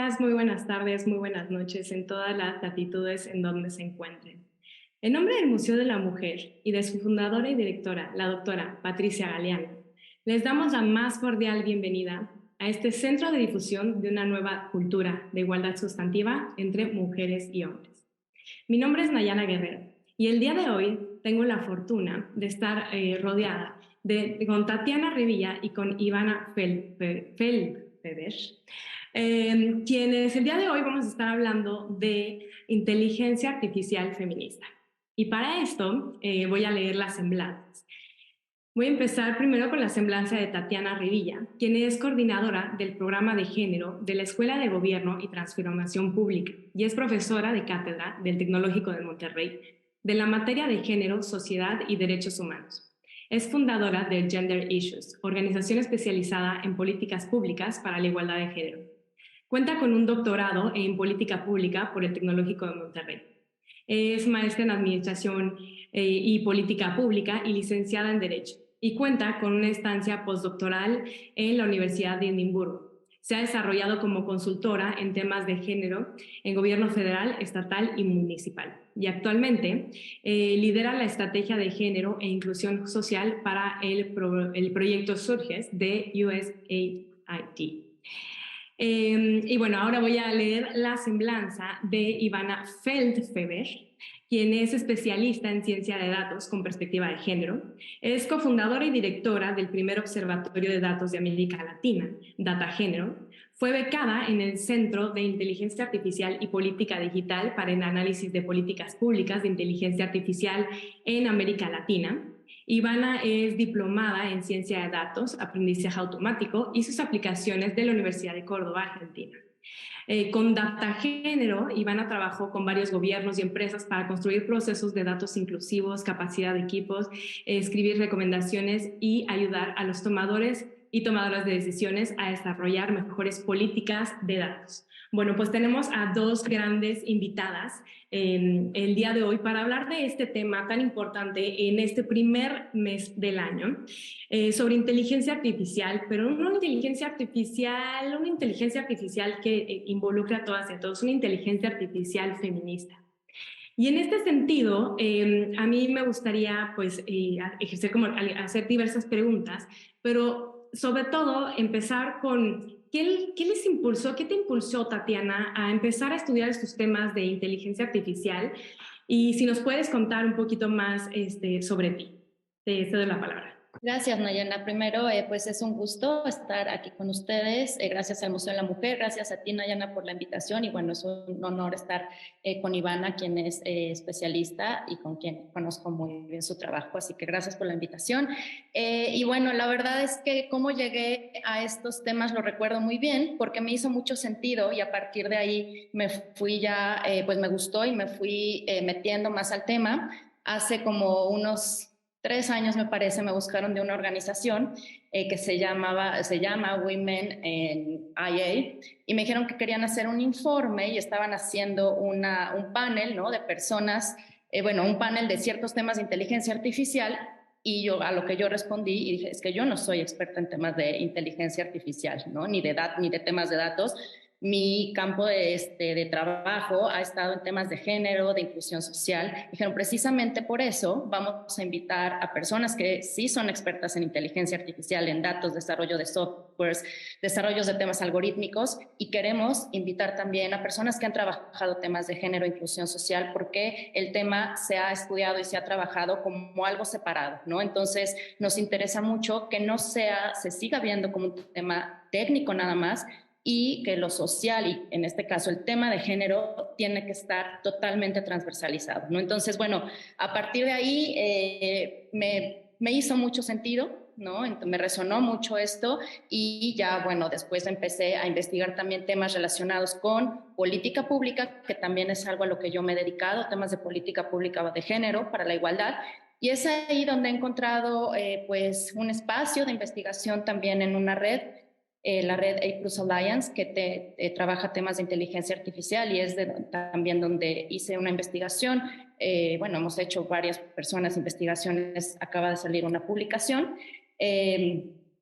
días, muy buenas tardes, muy buenas noches en todas las latitudes en donde se encuentren. En nombre del Museo de la Mujer y de su fundadora y directora, la doctora Patricia Galeano, les damos la más cordial bienvenida a este centro de difusión de una nueva cultura de igualdad sustantiva entre mujeres y hombres. Mi nombre es Nayana Guerrero y el día de hoy tengo la fortuna de estar rodeada con Tatiana Revilla y con Ivana Feldfeder, quienes el día de hoy vamos a estar hablando de inteligencia artificial feminista. Y para esto voy a leer las semblanzas. Voy a empezar primero con la semblanza de Tatiana Revilla, quien es coordinadora del programa de género de la Escuela de Gobierno y Transformación Pública y es profesora de cátedra del Tecnológico de Monterrey de la materia de género, sociedad y derechos humanos. Es fundadora de Gender Issues, organización especializada en políticas públicas para la igualdad de género. Cuenta con un doctorado en política pública por el Tecnológico de Monterrey. Es maestra en Administración y Política Pública y licenciada en Derecho, y cuenta con una estancia postdoctoral en la Universidad de Edimburgo. Se ha desarrollado como consultora en temas de género en gobierno federal, estatal y municipal. Y actualmente lidera la estrategia de género e inclusión social para el proyecto Surges de USAID. Y bueno, ahora voy a leer la semblanza de Ivana Feldfeber, quien es especialista en ciencia de datos con perspectiva de género. Es cofundadora y directora del primer observatorio de datos de América Latina, Data Género. Fue becada en el Centro de Inteligencia Artificial y Política Digital para el análisis de políticas públicas de inteligencia artificial en América Latina. Ivana es diplomada en ciencia de datos, aprendizaje automático y sus aplicaciones de la Universidad de Córdoba, Argentina. Con Data Género, Ivana trabajó con varios gobiernos y empresas para construir procesos de datos inclusivos, capacidad de equipos, escribir recomendaciones y ayudar a los tomadores y tomadoras de decisiones a desarrollar mejores políticas de datos. Bueno, pues tenemos a dos grandes invitadas el día de hoy para hablar de este tema tan importante en este primer mes del año, sobre inteligencia artificial, pero no una inteligencia artificial que involucra a todas y a todos, una inteligencia artificial feminista. Y en este sentido, a mí me gustaría pues ejercer como hacer diversas preguntas, pero sobre todo empezar con ¿qué les impulsó, qué te impulsó, Tatiana, a empezar a estudiar estos temas de inteligencia artificial? Y si nos puedes contar un poquito más sobre ti. Te cedo la palabra. Gracias, Nayana. Primero, pues es un gusto estar aquí con ustedes. Gracias al Museo de la Mujer, gracias a ti, Nayana, por la invitación. Y bueno, es un honor estar con Ivana, quien es especialista y con quien conozco muy bien su trabajo. Así que gracias por la invitación. Y bueno, la verdad es que cómo llegué a estos temas lo recuerdo muy bien, porque me hizo mucho sentido y a partir de ahí me fui ya, pues me gustó y me fui metiendo más al tema. Hace como unos 3 años, me parece, me buscaron de una organización que se llama Women in IA y me dijeron que querían hacer un informe y estaban haciendo un panel, ¿no?, de personas, un panel de ciertos temas de inteligencia artificial. Y yo, a lo que yo respondí y dije, es que yo no soy experta en temas de inteligencia artificial, ¿no?, ni de temas de datos. Mi campo de trabajo ha estado en temas de género, de inclusión social. Dijeron, precisamente por eso vamos a invitar a personas que sí son expertas en inteligencia artificial, en datos, desarrollo de softwares, desarrollos de temas algorítmicos, y queremos invitar también a personas que han trabajado temas de género e inclusión social, porque el tema se ha estudiado y se ha trabajado como algo separado, ¿no? Entonces nos interesa mucho que no se siga viendo como un tema técnico nada más, y que lo social y en este caso el tema de género tiene que estar totalmente transversalizado, ¿no? Entonces, bueno, a partir de ahí me hizo mucho sentido, ¿no? Me resonó mucho esto y ya, bueno, después empecé a investigar también temas relacionados con política pública, que también es algo a lo que yo me he dedicado, temas de política pública de género para la igualdad. Y es ahí donde he encontrado pues un espacio de investigación también en una red, la red A+ Alliance, que trabaja temas de inteligencia artificial y es también donde hice una investigación. Hemos hecho varias personas investigaciones, acaba de salir una publicación.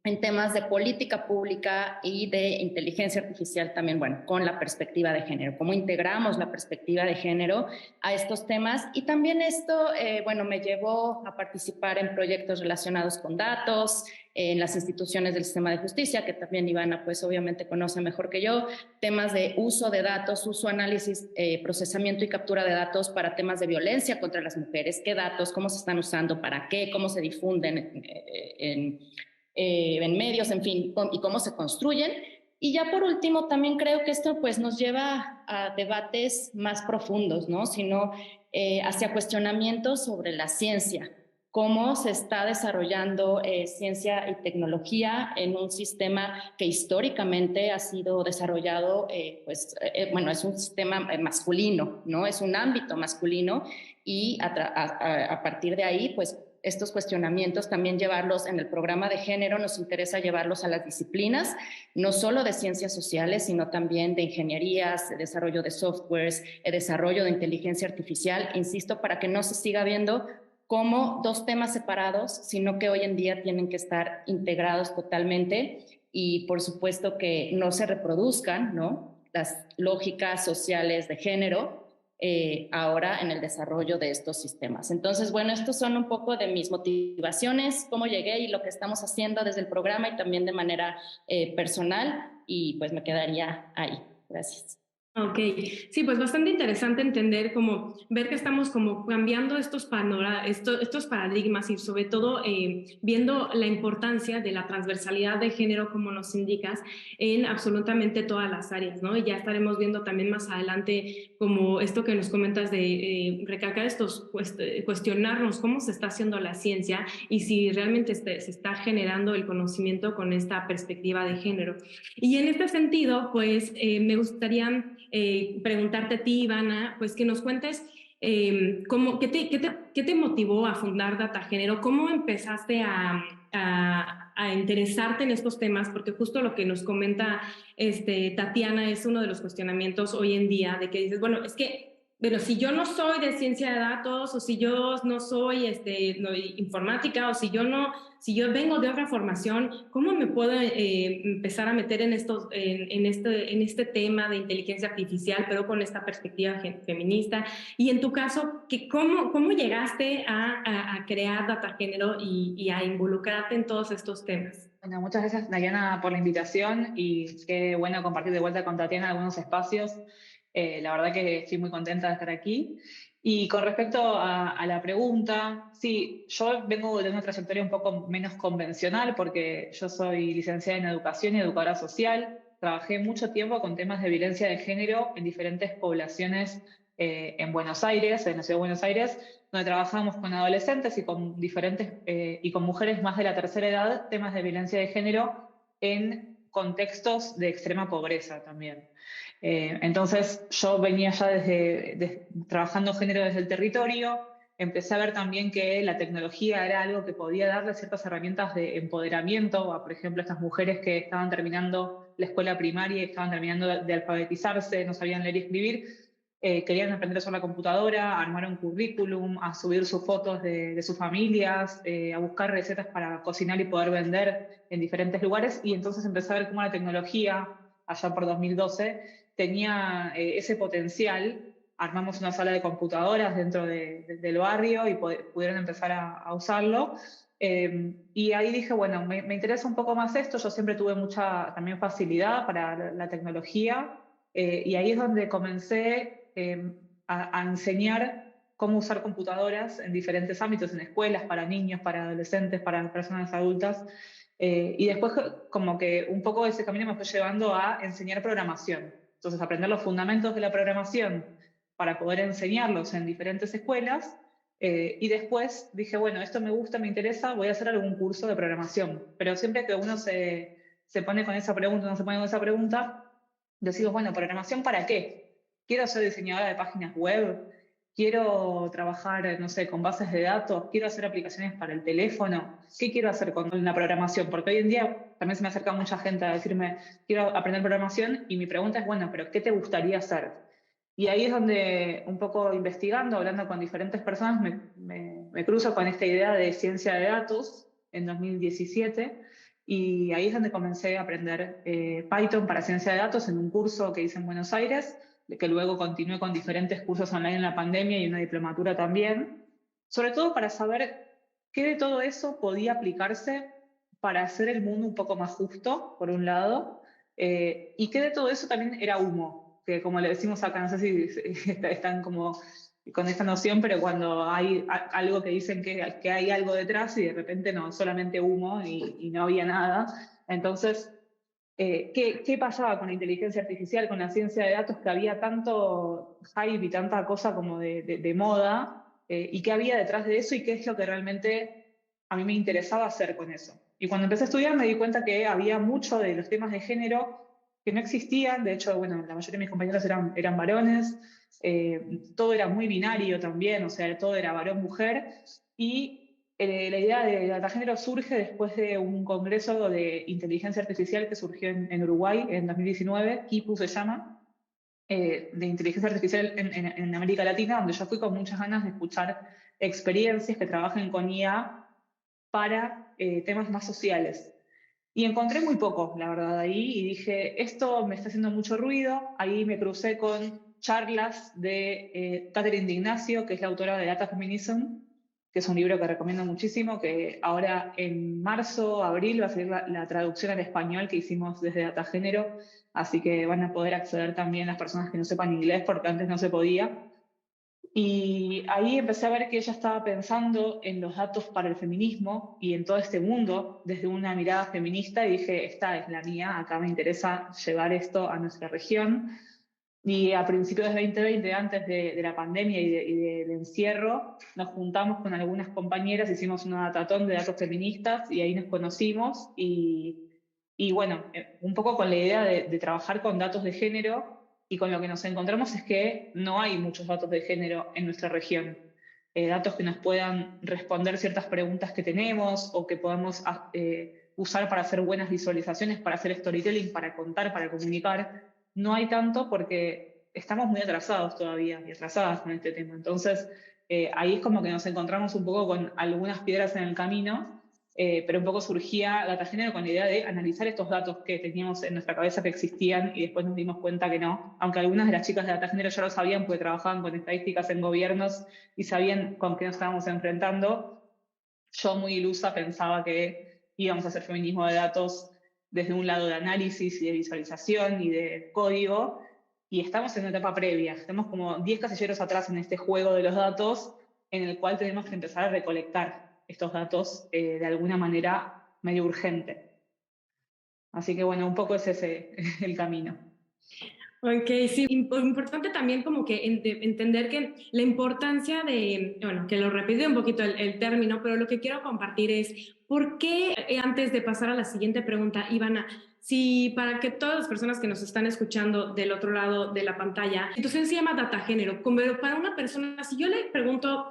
en temas de política pública y de inteligencia artificial también, bueno, con la perspectiva de género, cómo integramos la perspectiva de género a estos temas. Y también esto, bueno, me llevó a participar en proyectos relacionados con datos, en las instituciones del sistema de justicia, que también Ivana, pues obviamente conoce mejor que yo, temas de uso de datos, uso, análisis, procesamiento y captura de datos para temas de violencia contra las mujeres, qué datos, cómo se están usando, para qué, cómo se difunden en medios, en fin, y cómo se construyen. Y ya por último, también creo que esto pues nos lleva a debates más profundos, ¿no? Sino hacia cuestionamientos sobre la ciencia, cómo se está desarrollando ciencia y tecnología en un sistema que históricamente ha sido desarrollado, bueno, es un sistema masculino, ¿no? Es un ámbito masculino y a partir de ahí, pues estos cuestionamientos también llevarlos en el programa de género, nos interesa llevarlos a las disciplinas, no solo de ciencias sociales, sino también de ingenierías, de desarrollo de softwares, de desarrollo de inteligencia artificial, insisto, para que no se siga viendo como dos temas separados, sino que hoy en día tienen que estar integrados totalmente y por supuesto que no se reproduzcan, ¿no?, las lógicas sociales de género ahora en el desarrollo de estos sistemas. Entonces, bueno, estos son un poco de mis motivaciones, cómo llegué y lo que estamos haciendo desde el programa y también de manera personal, y pues me quedaría ahí. Gracias. Ok, sí, pues bastante interesante entender cómo ver que estamos como cambiando estos paradigmas y sobre todo viendo la importancia de la transversalidad de género, como nos indicas, en absolutamente todas las áreas, ¿no? Y ya estaremos viendo también más adelante como esto que nos comentas de recalcar cuestionarnos cómo se está haciendo la ciencia y si realmente se está generando el conocimiento con esta perspectiva de género. Y en este sentido, pues me gustaría preguntarte a ti, Ivana, pues que nos cuentes qué te motivó a fundar DataGénero, cómo empezaste a interesarte en estos temas, porque justo lo que nos comenta Tatiana es uno de los cuestionamientos hoy en día, de que dices, bueno, es que pero si yo no soy de ciencia de datos o si yo no soy informática o si yo vengo de otra formación, ¿cómo me puedo empezar a meter en este tema de inteligencia artificial, pero con esta perspectiva feminista? Y en tu caso, ¿cómo llegaste a crear DataGénero y a involucrarte en todos estos temas? Bueno, muchas gracias, Dayana, por la invitación y qué bueno compartir de vuelta con Tatiana algunos espacios. La verdad que estoy muy contenta de estar aquí. Y con respecto a la pregunta, sí, yo vengo de una trayectoria un poco menos convencional porque yo soy licenciada en Educación y educadora social. Trabajé mucho tiempo con temas de violencia de género en diferentes poblaciones en Buenos Aires, en la ciudad de Buenos Aires, donde trabajamos con adolescentes y con y con mujeres más de la tercera edad, temas de violencia de género en contextos de extrema pobreza también. Entonces yo venía ya trabajando género desde el territorio, empecé a ver también que la tecnología era algo que podía darle ciertas herramientas de empoderamiento a, por ejemplo, estas mujeres que estaban terminando la escuela primaria y estaban terminando de alfabetizarse, no sabían leer y escribir, querían aprender a usar la computadora, a armar un currículum, a subir sus fotos de sus familias, a buscar recetas para cocinar y poder vender en diferentes lugares. Y entonces empecé a ver cómo la tecnología, allá por 2012, tenía ese potencial. Armamos una sala de computadoras dentro del barrio y pudieron empezar a usarlo. Y ahí dije, bueno, me interesa un poco más esto. Yo siempre tuve mucha también facilidad para la tecnología. Y ahí es donde comencé a enseñar cómo usar computadoras en diferentes ámbitos, en escuelas, para niños, para adolescentes, para personas adultas. Y después como que un poco ese camino me fue llevando a enseñar programación. Entonces aprender los fundamentos de la programación para poder enseñarlos en diferentes escuelas. Y después dije, bueno, esto me gusta, me interesa, voy a hacer algún curso de programación. Pero siempre que uno se pone con esa pregunta, no se pone con esa pregunta, decimos, bueno, ¿programación para qué? Quiero ser diseñadora de páginas web, quiero trabajar, no sé, con bases de datos, quiero hacer aplicaciones para el teléfono, ¿qué quiero hacer con la programación? Porque hoy en día también se me acerca mucha gente a decirme, quiero aprender programación, y mi pregunta es, bueno, ¿pero qué te gustaría hacer? Y ahí es donde, un poco investigando, hablando con diferentes personas, me cruzo con esta idea de ciencia de datos en 2017, y ahí es donde comencé a aprender Python para ciencia de datos en un curso que hice en Buenos Aires, que luego continué con diferentes cursos online en la pandemia y una diplomatura también, sobre todo para saber qué de todo eso podía aplicarse para hacer el mundo un poco más justo, por un lado, y qué de todo eso también era humo, que como le decimos acá, no sé si están como con esta noción, pero cuando hay algo que dicen que hay algo detrás y de repente no, solamente humo y no había nada. Entonces, ¿qué pasaba con la inteligencia artificial, con la ciencia de datos, que había tanto hype y tanta cosa como de moda, y qué había detrás de eso y qué es lo que realmente a mí me interesaba hacer con eso? Y cuando empecé a estudiar me di cuenta que había mucho de los temas de género que no existían. De hecho, bueno, la mayoría de mis compañeros eran varones, todo era muy binario también, o sea, todo era varón-mujer, y la idea de data género surge después de un congreso de inteligencia artificial que surgió en Uruguay en 2019, KIPU se llama, de inteligencia artificial en América Latina, donde yo fui con muchas ganas de escuchar experiencias que trabajen con IA para temas más sociales. Y encontré muy poco, la verdad, ahí, y dije, esto me está haciendo mucho ruido. Ahí me crucé con charlas de Catherine D'Ignacio, que es la autora de Data Feminism, que es un libro que recomiendo muchísimo, que ahora en marzo, abril va a salir la traducción al español que hicimos desde Data Género, así que van a poder acceder también las personas que no sepan inglés, porque antes no se podía. Y ahí empecé a ver que ella estaba pensando en los datos para el feminismo y en todo este mundo desde una mirada feminista, y dije, esta es la mía, acá me interesa llevar esto a nuestra región. Y a principios de 2020, antes de la pandemia y del encierro, nos juntamos con algunas compañeras, hicimos una datatón de datos feministas y ahí nos conocimos, y bueno, un poco con la idea de trabajar con datos de género, y con lo que nos encontramos es que no hay muchos datos de género en nuestra región. Datos que nos puedan responder ciertas preguntas que tenemos o que podamos usar para hacer buenas visualizaciones, para hacer storytelling, para contar, para comunicar. No hay tanto porque estamos muy atrasados todavía y atrasadas con este tema. Entonces, ahí es como que nos encontramos un poco con algunas piedras en el camino, pero un poco surgía Data Género con la idea de analizar estos datos que teníamos en nuestra cabeza que existían, y después nos dimos cuenta que no, aunque algunas de las chicas de Data Género ya lo sabían porque trabajaban con estadísticas en gobiernos y sabían con qué nos estábamos enfrentando. Yo, muy ilusa, pensaba que íbamos a hacer feminismo de datos desde un lado de análisis y de visualización y de código, y estamos en una etapa previa, estamos como 10 casilleros atrás en este juego de los datos, en el cual tenemos que empezar a recolectar estos datos de alguna manera medio urgente. Así que bueno, un poco es ese el camino. Ok, sí, importante también como que entender que la importancia de, bueno, que lo repetí un poquito el término, pero lo que quiero compartir es por qué, antes de pasar a la siguiente pregunta, Ivana, si para que todas las personas que nos están escuchando del otro lado de la pantalla, entonces se llama data género, como para una persona, si yo le pregunto,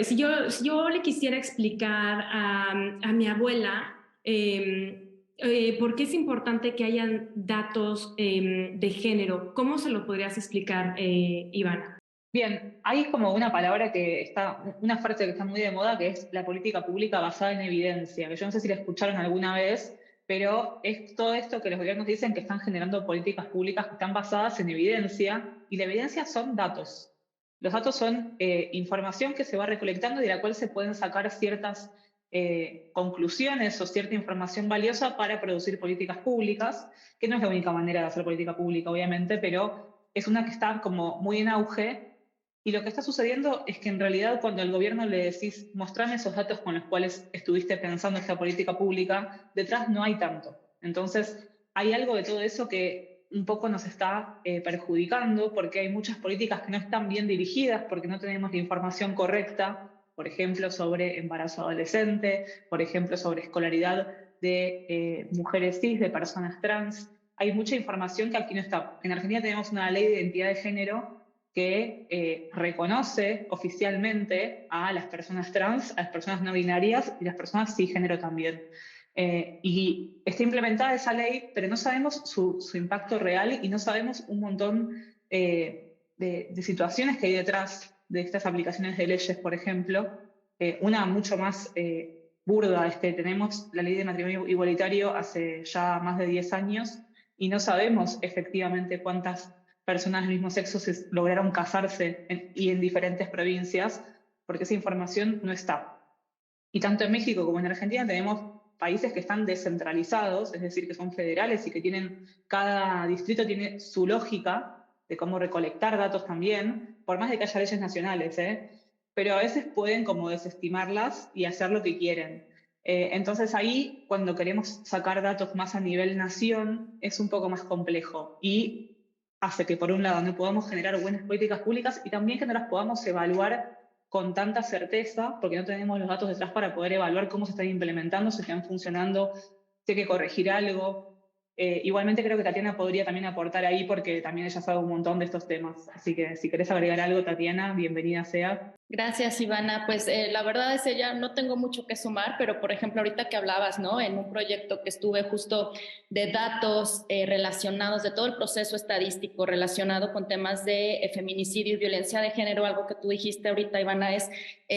si yo le quisiera explicar a mi abuela, ¿por qué es importante que hayan datos de género? ¿Cómo se lo podrías explicar, Ivana? Bien, hay como una palabra que está, una frase que está muy de moda, que es la política pública basada en evidencia, que yo no sé si la escucharon alguna vez, pero es todo esto que los gobiernos dicen que están generando políticas públicas que están basadas en evidencia, y la evidencia son datos. Los datos son información que se va recolectando y de la cual se pueden sacar ciertas conclusiones o cierta información valiosa para producir políticas públicas, que no es la única manera de hacer política pública, obviamente, pero es una que está como muy en auge. Y lo que está sucediendo es que en realidad cuando al gobierno le decís, mostrame esos datos con los cuales estuviste pensando esta política pública, detrás no hay tanto. Entonces, hay algo de todo eso que un poco nos está perjudicando, porque hay muchas políticas que no están bien dirigidas, porque no tenemos la información correcta, por ejemplo, sobre embarazo adolescente, por ejemplo, sobre escolaridad de mujeres cis, de personas trans. Hay mucha información que aquí no está. En Argentina tenemos una ley de identidad de género que reconoce oficialmente a las personas trans, a las personas no binarias y las personas cisgénero también. Y está implementada esa ley, pero no sabemos su impacto real y no sabemos un montón de situaciones que hay detrás de estas aplicaciones de leyes, por ejemplo. Una mucho más burda. Tenemos la ley de matrimonio igualitario hace ya más de 10 años y no sabemos efectivamente cuántas personas del mismo sexo lograron casarse y en diferentes provincias, porque esa información no está. Y tanto en México como en Argentina tenemos países que están descentralizados, es decir, que son federales y que cada distrito tiene su lógica de cómo recolectar datos también, por más de que haya leyes nacionales, pero a veces pueden como desestimarlas y hacer lo que quieren. Entonces ahí, cuando queremos sacar datos más a nivel nación, es un poco más complejo y hace que, por un lado, no podamos generar buenas políticas públicas y también que no las podamos evaluar con tanta certeza, porque no tenemos los datos detrás para poder evaluar cómo se están implementando, si están funcionando, si hay que corregir algo. Igualmente creo que Tatiana podría también aportar ahí, porque también ella sabe un montón de estos temas. Así que si querés agregar algo, Tatiana, bienvenida sea. Gracias, Ivana. Pues la verdad es que ya no tengo mucho que sumar, pero por ejemplo, ahorita que hablabas, ¿no? En un proyecto que estuve justo de datos relacionados, de todo el proceso estadístico relacionado con temas de feminicidio y violencia de género, algo que tú dijiste ahorita, Ivana, es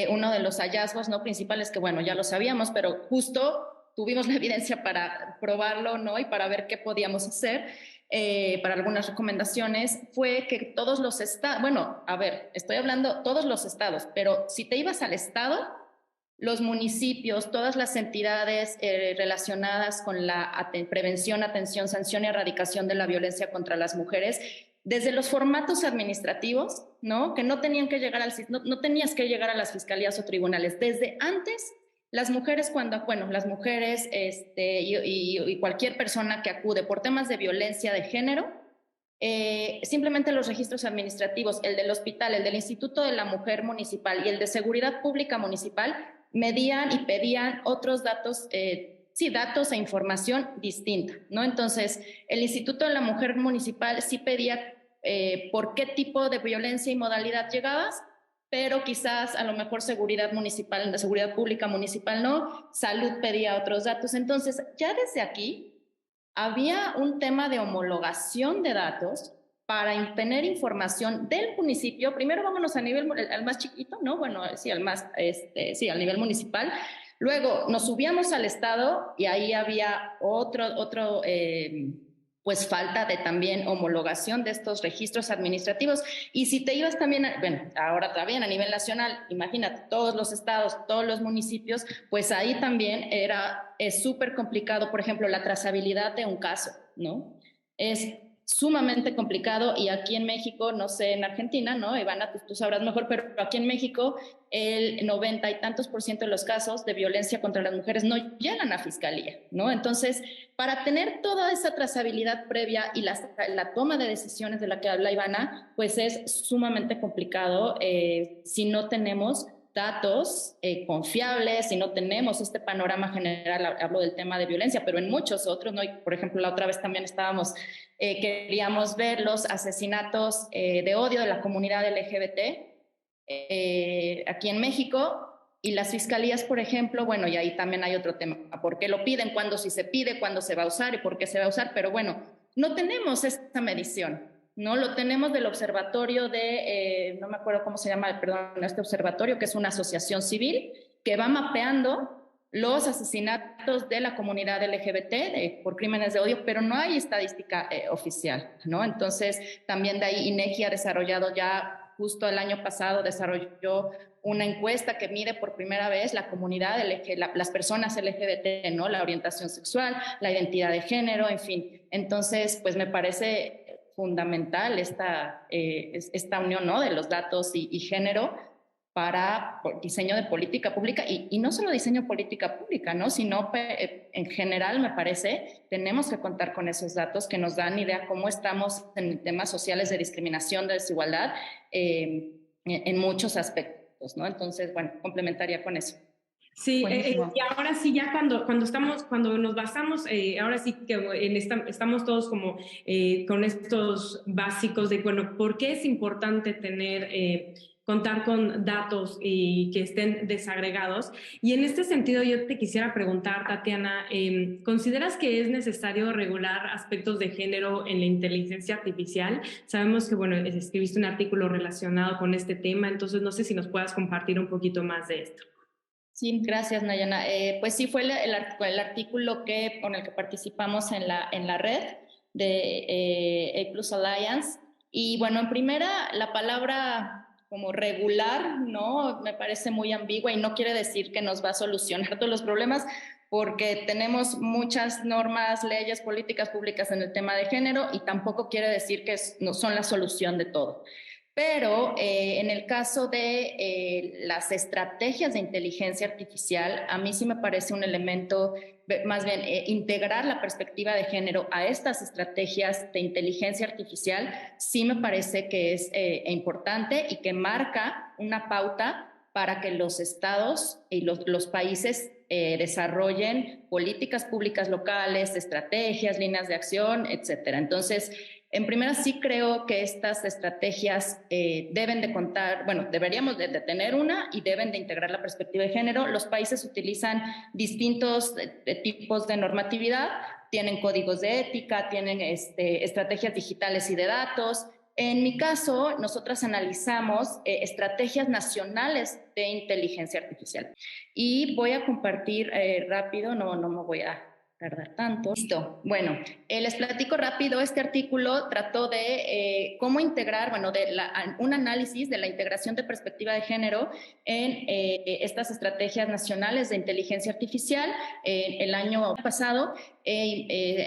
uno de los hallazgos, ¿no? Principales que, bueno, ya lo sabíamos, pero justo tuvimos la evidencia para probarlo, ¿no? Y para ver qué podíamos hacer. Para algunas recomendaciones, fue que todos los estados, bueno, a ver, estoy hablando todos los estados, pero si te ibas al estado, los municipios, todas las entidades relacionadas con la prevención, atención, sanción y erradicación de la violencia contra las mujeres, desde los formatos administrativos, ¿no? Que no tenían que llegar no tenías que llegar a las fiscalías o tribunales, desde antes. Las mujeres las mujeres y cualquier persona que acude por temas de violencia de género, simplemente los registros administrativos, el del hospital, el del Instituto de la Mujer Municipal y el de Seguridad Pública Municipal, medían y pedían otros datos, datos e información distinta, ¿no? Entonces, el Instituto de la Mujer Municipal sí pedía por qué tipo de violencia y modalidad llegabas, pero quizás a lo mejor seguridad municipal, de seguridad pública municipal no, salud pedía otros datos. Entonces, ya desde aquí había un tema de homologación de datos para tener información del municipio. Primero vámonos a nivel, al más chiquito, ¿no? Bueno, sí, al al nivel municipal. Luego nos subíamos al estado y ahí había pues falta de también homologación de estos registros administrativos. Y si te ibas también, ahora también a nivel nacional, imagínate, todos los estados, todos los municipios, pues ahí también es súper complicado, por ejemplo, la trazabilidad de un caso, ¿no? Es sumamente complicado y aquí en México, no sé, en Argentina, ¿no? Ivana, tú sabrás mejor, pero aquí en México el 90 y tantos % de los casos de violencia contra las mujeres no llegan a fiscalía, ¿no? Entonces, para tener toda esa trazabilidad previa y la toma de decisiones de la que habla Ivana, pues es sumamente complicado si no tenemos datos confiables, si no tenemos este panorama general. Hablo del tema de violencia, pero en muchos otros, ¿no? Y, por ejemplo, la otra vez también queríamos ver los asesinatos de odio de la comunidad LGBT aquí en México, y las fiscalías, por ejemplo, bueno, y ahí también hay otro tema, ¿por qué lo piden? ¿Cuándo sí se pide? ¿Cuándo se va a usar? ¿Y por qué se va a usar? Pero bueno, no tenemos esta medición, ¿no? Lo tenemos del observatorio no me acuerdo cómo se llama, perdón, este observatorio, que es una asociación civil que va mapeando los asesinatos de la comunidad LGBT por crímenes de odio, pero no hay estadística oficial, ¿no? Entonces, también de ahí INEGI ha desarrollado ya, justo el año pasado desarrolló una encuesta que mide por primera vez la comunidad, las personas LGBT, ¿no? La orientación sexual, la identidad de género, en fin. Entonces, pues me parece fundamental esta unión, ¿no? De los datos y género para diseño de política pública y no solo diseño de política pública, ¿no? Sino en general, me parece, tenemos que contar con esos datos que nos dan idea cómo estamos en temas sociales de discriminación, de desigualdad, en muchos aspectos, ¿no? Entonces, bueno, complementaría con eso. Sí, y ahora sí, ya cuando nos basamos, ahora sí que estamos todos como con estos básicos de, bueno, ¿por qué es importante contar con datos y que estén desagregados? Y en este sentido yo te quisiera preguntar, Tatiana, ¿consideras que es necesario regular aspectos de género en la inteligencia artificial? Sabemos que, bueno, escribiste un artículo relacionado con este tema, entonces no sé si nos puedas compartir un poquito más de esto. Sí, gracias, Nayana. Pues sí, fue el artículo con el que participamos en la red de A Plus Alliance. Y bueno, en primera, la palabra como regular, ¿no? Me parece muy ambigua y no quiere decir que nos va a solucionar todos los problemas, porque tenemos muchas normas, leyes, políticas públicas en el tema de género y tampoco quiere decir que no son la solución de todo. Pero en el caso de las estrategias de inteligencia artificial, a mí sí me parece un elemento, más bien integrar la perspectiva de género a estas estrategias de inteligencia artificial, sí me parece que es importante y que marca una pauta para que los estados y los países desarrollen políticas públicas locales, estrategias, líneas de acción, etcétera. Entonces, en primera, sí creo que estas estrategias deben de contar, bueno, deberíamos de tener una y deben de integrar la perspectiva de género. Los países utilizan distintos tipos de normatividad, tienen códigos de ética, tienen estrategias digitales y de datos. En mi caso, nosotras analizamos estrategias nacionales de inteligencia artificial. Y voy a compartir rápido, no me voy a tardar tanto. Listo. Bueno, les platico rápido. Este artículo trató de cómo integrar, bueno, un análisis de la integración de perspectiva de género en estas estrategias nacionales de inteligencia artificial. El año pasado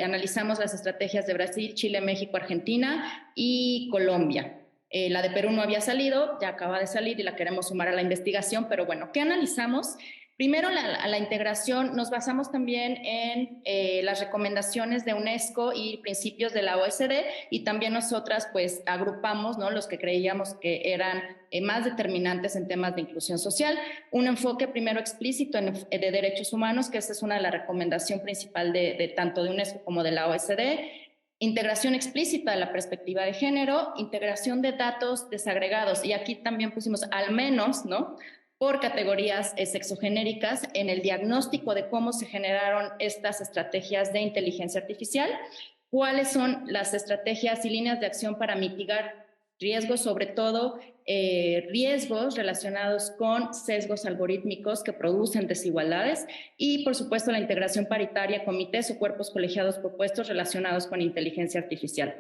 analizamos las estrategias de Brasil, Chile, México, Argentina y Colombia. La de Perú no había salido, ya acaba de salir y la queremos sumar a la investigación, pero bueno, ¿qué analizamos? Primero, a la integración nos basamos también en las recomendaciones de UNESCO y principios de la OSD, y también nosotras pues agrupamos, ¿no?, los que creíamos que eran más determinantes en temas de inclusión social. Un enfoque primero explícito de derechos humanos, que esa es una de las recomendaciones principales de tanto de UNESCO como de la OSD. Integración explícita de la perspectiva de género, integración de datos desagregados, y aquí también pusimos al menos, ¿no?, por categorías sexogenéricas en el diagnóstico de cómo se generaron estas estrategias de inteligencia artificial, cuáles son las estrategias y líneas de acción para mitigar riesgos, sobre todo riesgos relacionados con sesgos algorítmicos que producen desigualdades, y por supuesto la integración paritaria, comités o cuerpos colegiados propuestos relacionados con inteligencia artificial.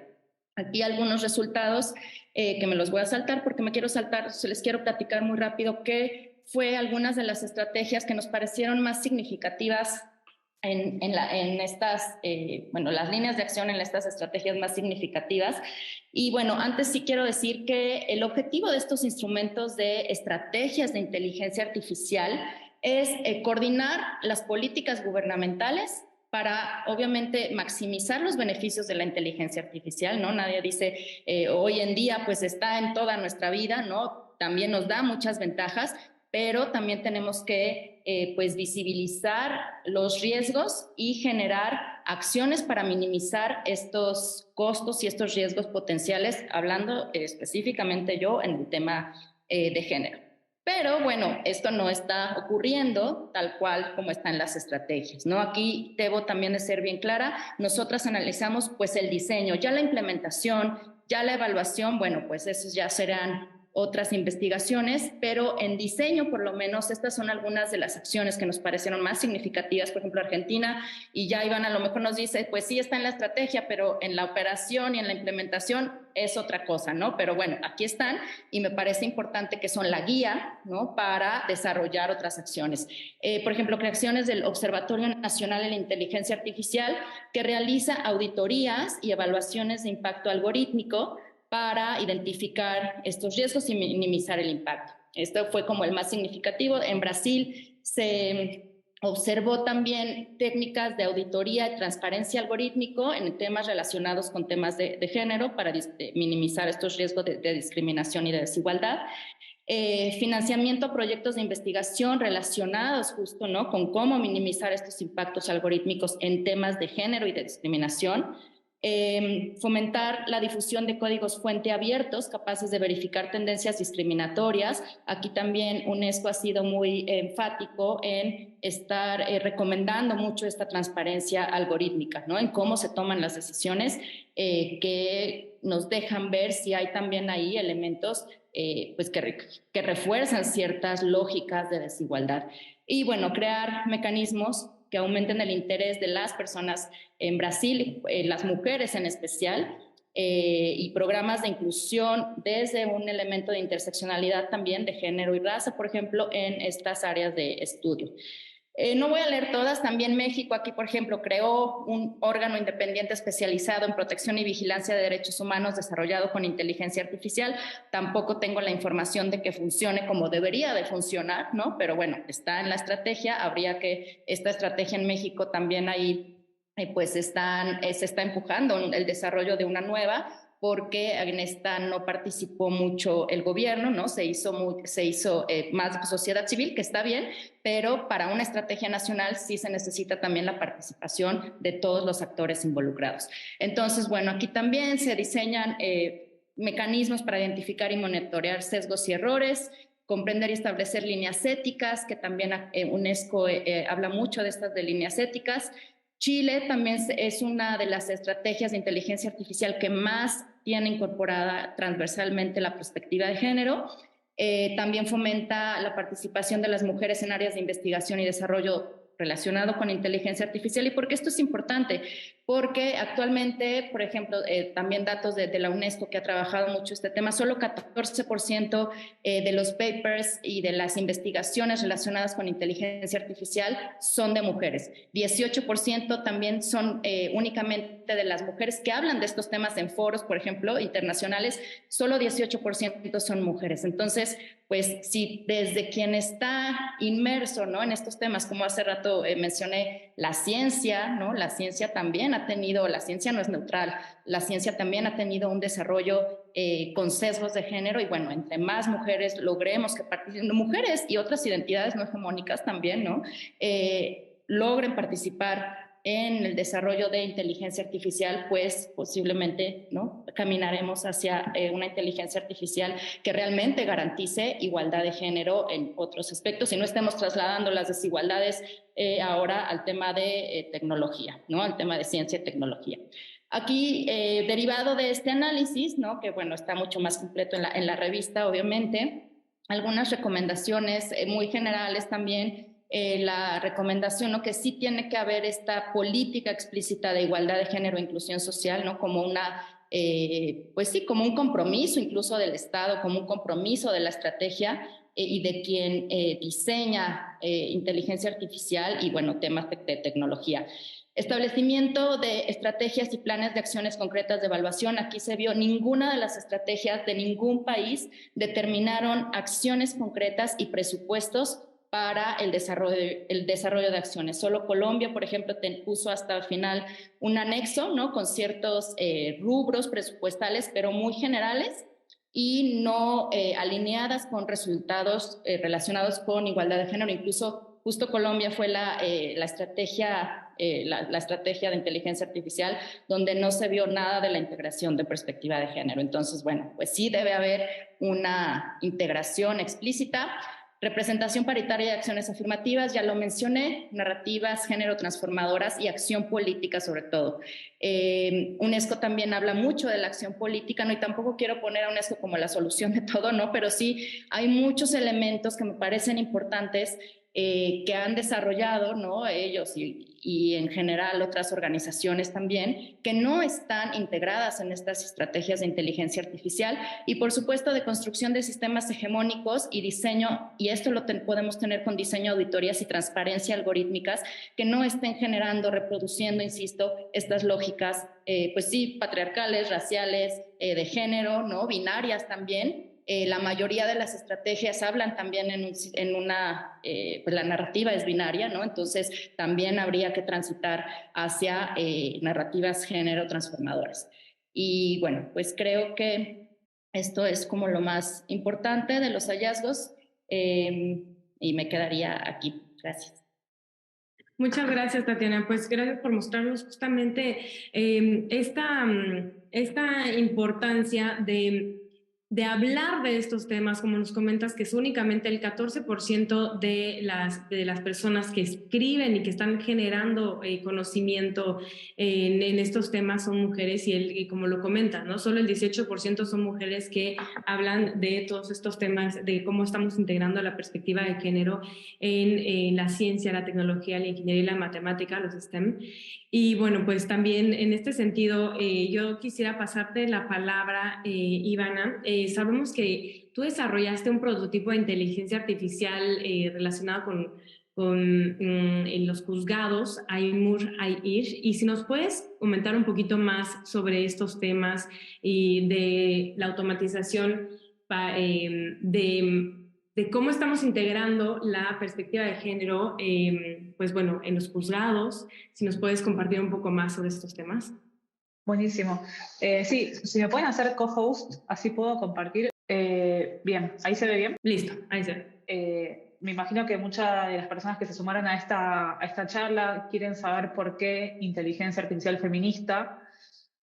Aquí algunos resultados que me los voy a saltar porque les quiero platicar muy rápido qué fue algunas de las estrategias que nos parecieron más significativas en estas, las líneas de acción en estas estrategias más significativas. Y bueno, antes sí quiero decir que el objetivo de estos instrumentos de estrategias de inteligencia artificial es coordinar las políticas gubernamentales para, obviamente, maximizar los beneficios de la inteligencia artificial, ¿no? Nadie dice, hoy en día, pues está en toda nuestra vida, ¿no? También nos da muchas ventajas, pero también tenemos que pues visibilizar los riesgos y generar acciones para minimizar estos costos y estos riesgos potenciales, hablando específicamente yo en el tema de género. Pero bueno, esto no está ocurriendo tal cual como están las estrategias, ¿no? Aquí debo también de ser bien clara, nosotras analizamos pues el diseño, ya la implementación, ya la evaluación, bueno, pues esos ya serán otras investigaciones, pero en diseño por lo menos estas son algunas de las acciones que nos parecieron más significativas. Por ejemplo, Argentina, y ya Iván a lo mejor nos dice, pues sí está en la estrategia, pero en la operación y en la implementación es otra cosa, ¿no? Pero bueno, aquí están y me parece importante que son la guía, ¿no?, para desarrollar otras acciones. Por ejemplo, creaciones del Observatorio Nacional de la Inteligencia Artificial, que realiza auditorías y evaluaciones de impacto algorítmico para identificar estos riesgos y minimizar el impacto. Esto fue como el más significativo. En Brasil se observó también técnicas de auditoría y transparencia algorítmico en temas relacionados con temas de género para minimizar estos riesgos de discriminación y de desigualdad. Financiamiento a proyectos de investigación relacionados justo, ¿no?, con cómo minimizar estos impactos algorítmicos en temas de género y de discriminación. Fomentar la difusión de códigos fuente abiertos capaces de verificar tendencias discriminatorias. Aquí también UNESCO ha sido muy enfático en estar recomendando mucho esta transparencia algorítmica, ¿no?, en cómo se toman las decisiones que nos dejan ver si hay también ahí elementos pues que refuerzan ciertas lógicas de desigualdad. y bueno, crear mecanismos que aumenten el interés de las personas en Brasil, las mujeres en especial, y programas de inclusión desde un elemento de interseccionalidad también de género y raza, por ejemplo, en estas áreas de estudio. No voy a leer todas, también México aquí, por ejemplo, creó un órgano independiente especializado en protección y vigilancia de derechos humanos desarrollado con inteligencia artificial. Tampoco tengo la información de que funcione como debería de funcionar, ¿no? Pero bueno, está en la estrategia, habría que, esta estrategia en México también ahí pues se está empujando el desarrollo de una nueva, porque en esta no participó mucho el gobierno, ¿no? Se hizo más sociedad civil, que está bien, pero para una estrategia nacional sí se necesita también la participación de todos los actores involucrados. Entonces, bueno, aquí también se diseñan mecanismos para identificar y monitorear sesgos y errores, comprender y establecer líneas éticas, que también UNESCO habla mucho de estas de líneas éticas. Chile también es una de las estrategias de inteligencia artificial que más tiene incorporada transversalmente la perspectiva de género. También fomenta la participación de las mujeres en áreas de investigación y desarrollo relacionado con inteligencia artificial. ¿Y por qué esto es importante? Porque actualmente, por ejemplo, también datos de la UNESCO, que ha trabajado mucho este tema, solo 14% de los papers y de las investigaciones relacionadas con inteligencia artificial son de mujeres. 18% también son únicamente de las mujeres que hablan de estos temas en foros, por ejemplo, internacionales, solo 18% son mujeres. Entonces, pues si desde quien está inmerso, ¿no?, en estos temas, como hace rato mencioné, la ciencia, ¿no?, la ciencia también ha tenido, la ciencia no es neutral, la ciencia también ha tenido un desarrollo con sesgos de género, y bueno, entre más mujeres logremos que participen, mujeres y otras identidades no hegemónicas también, ¿no?, logren participar en el desarrollo de inteligencia artificial, pues posiblemente, ¿no?, caminaremos hacia una inteligencia artificial que realmente garantice igualdad de género en otros aspectos y no estemos trasladando las desigualdades ahora al tema de tecnología, ¿no?, al tema de ciencia y tecnología. Aquí, derivado de este análisis, ¿no?, que bueno, está mucho más completo en la revista, obviamente, algunas recomendaciones muy generales también. La recomendación, ¿no?, que sí tiene que haber esta política explícita de igualdad de género e inclusión social, ¿no?, como una, pues sí, como un compromiso incluso del Estado, como un compromiso de la estrategia y de quien diseña inteligencia artificial y, bueno, temas de tecnología. Establecimiento de estrategias y planes de acciones concretas de evaluación. Aquí se vio ninguna de las estrategias de ningún país determinaron acciones concretas y presupuestos para el desarrollo de acciones. Solo Colombia, por ejemplo, puso hasta el final un anexo, ¿no?, con ciertos rubros presupuestales, pero muy generales y no alineadas con resultados relacionados con igualdad de género. Incluso justo Colombia fue la estrategia de inteligencia artificial donde no se vio nada de la integración de perspectiva de género. Entonces, bueno, pues sí debe haber una integración explícita. Representación paritaria y acciones afirmativas, ya lo mencioné, narrativas, género transformadoras y acción política sobre todo. UNESCO también habla mucho de la acción política, ¿no?, y tampoco quiero poner a UNESCO como la solución de todo, ¿no?, pero sí hay muchos elementos que me parecen importantes que han desarrollado, ¿no?, ellos y en general otras organizaciones también, que no están integradas en estas estrategias de inteligencia artificial y, por supuesto, de construcción de sistemas hegemónicos y diseño, y esto lo podemos tener con diseño, auditorías y transparencia algorítmicas que no estén generando, reproduciendo, insisto, estas lógicas, pues sí, patriarcales, raciales, de género, ¿no?, binarias también. La mayoría de las estrategias hablan también pues la narrativa es binaria, ¿no?, entonces también habría que transitar hacia narrativas género transformadoras. Y bueno, pues creo que esto es como lo más importante de los hallazgos y me quedaría aquí. Gracias. Muchas gracias, Tatiana. Pues gracias por mostrarnos justamente esta importancia de hablar de estos temas, como nos comentas, que es únicamente el 14% de las personas que escriben y que están generando conocimiento en estos temas son mujeres y como lo comentan, ¿no? Solo el 18% son mujeres que hablan de todos estos temas, de cómo estamos integrando la perspectiva de género en la ciencia, la tecnología, la ingeniería y la matemática, los STEM. Y bueno, pues también en este sentido, yo quisiera pasarte la palabra, Ivana. Sabemos que tú desarrollaste un prototipo de inteligencia artificial relacionado con en los juzgados, Aymur Ayir, y si nos puedes comentar un poquito más sobre estos temas y de la automatización de cómo estamos integrando la perspectiva de género, pues bueno, en los juzgados, si nos puedes compartir un poco más sobre estos temas. Buenísimo. Sí, si me pueden hacer co-host, así puedo compartir. Bien, ¿ahí se ve bien? Listo, ahí se ve. Me imagino que muchas de las personas que se sumaron a esta charla quieren saber por qué inteligencia artificial feminista.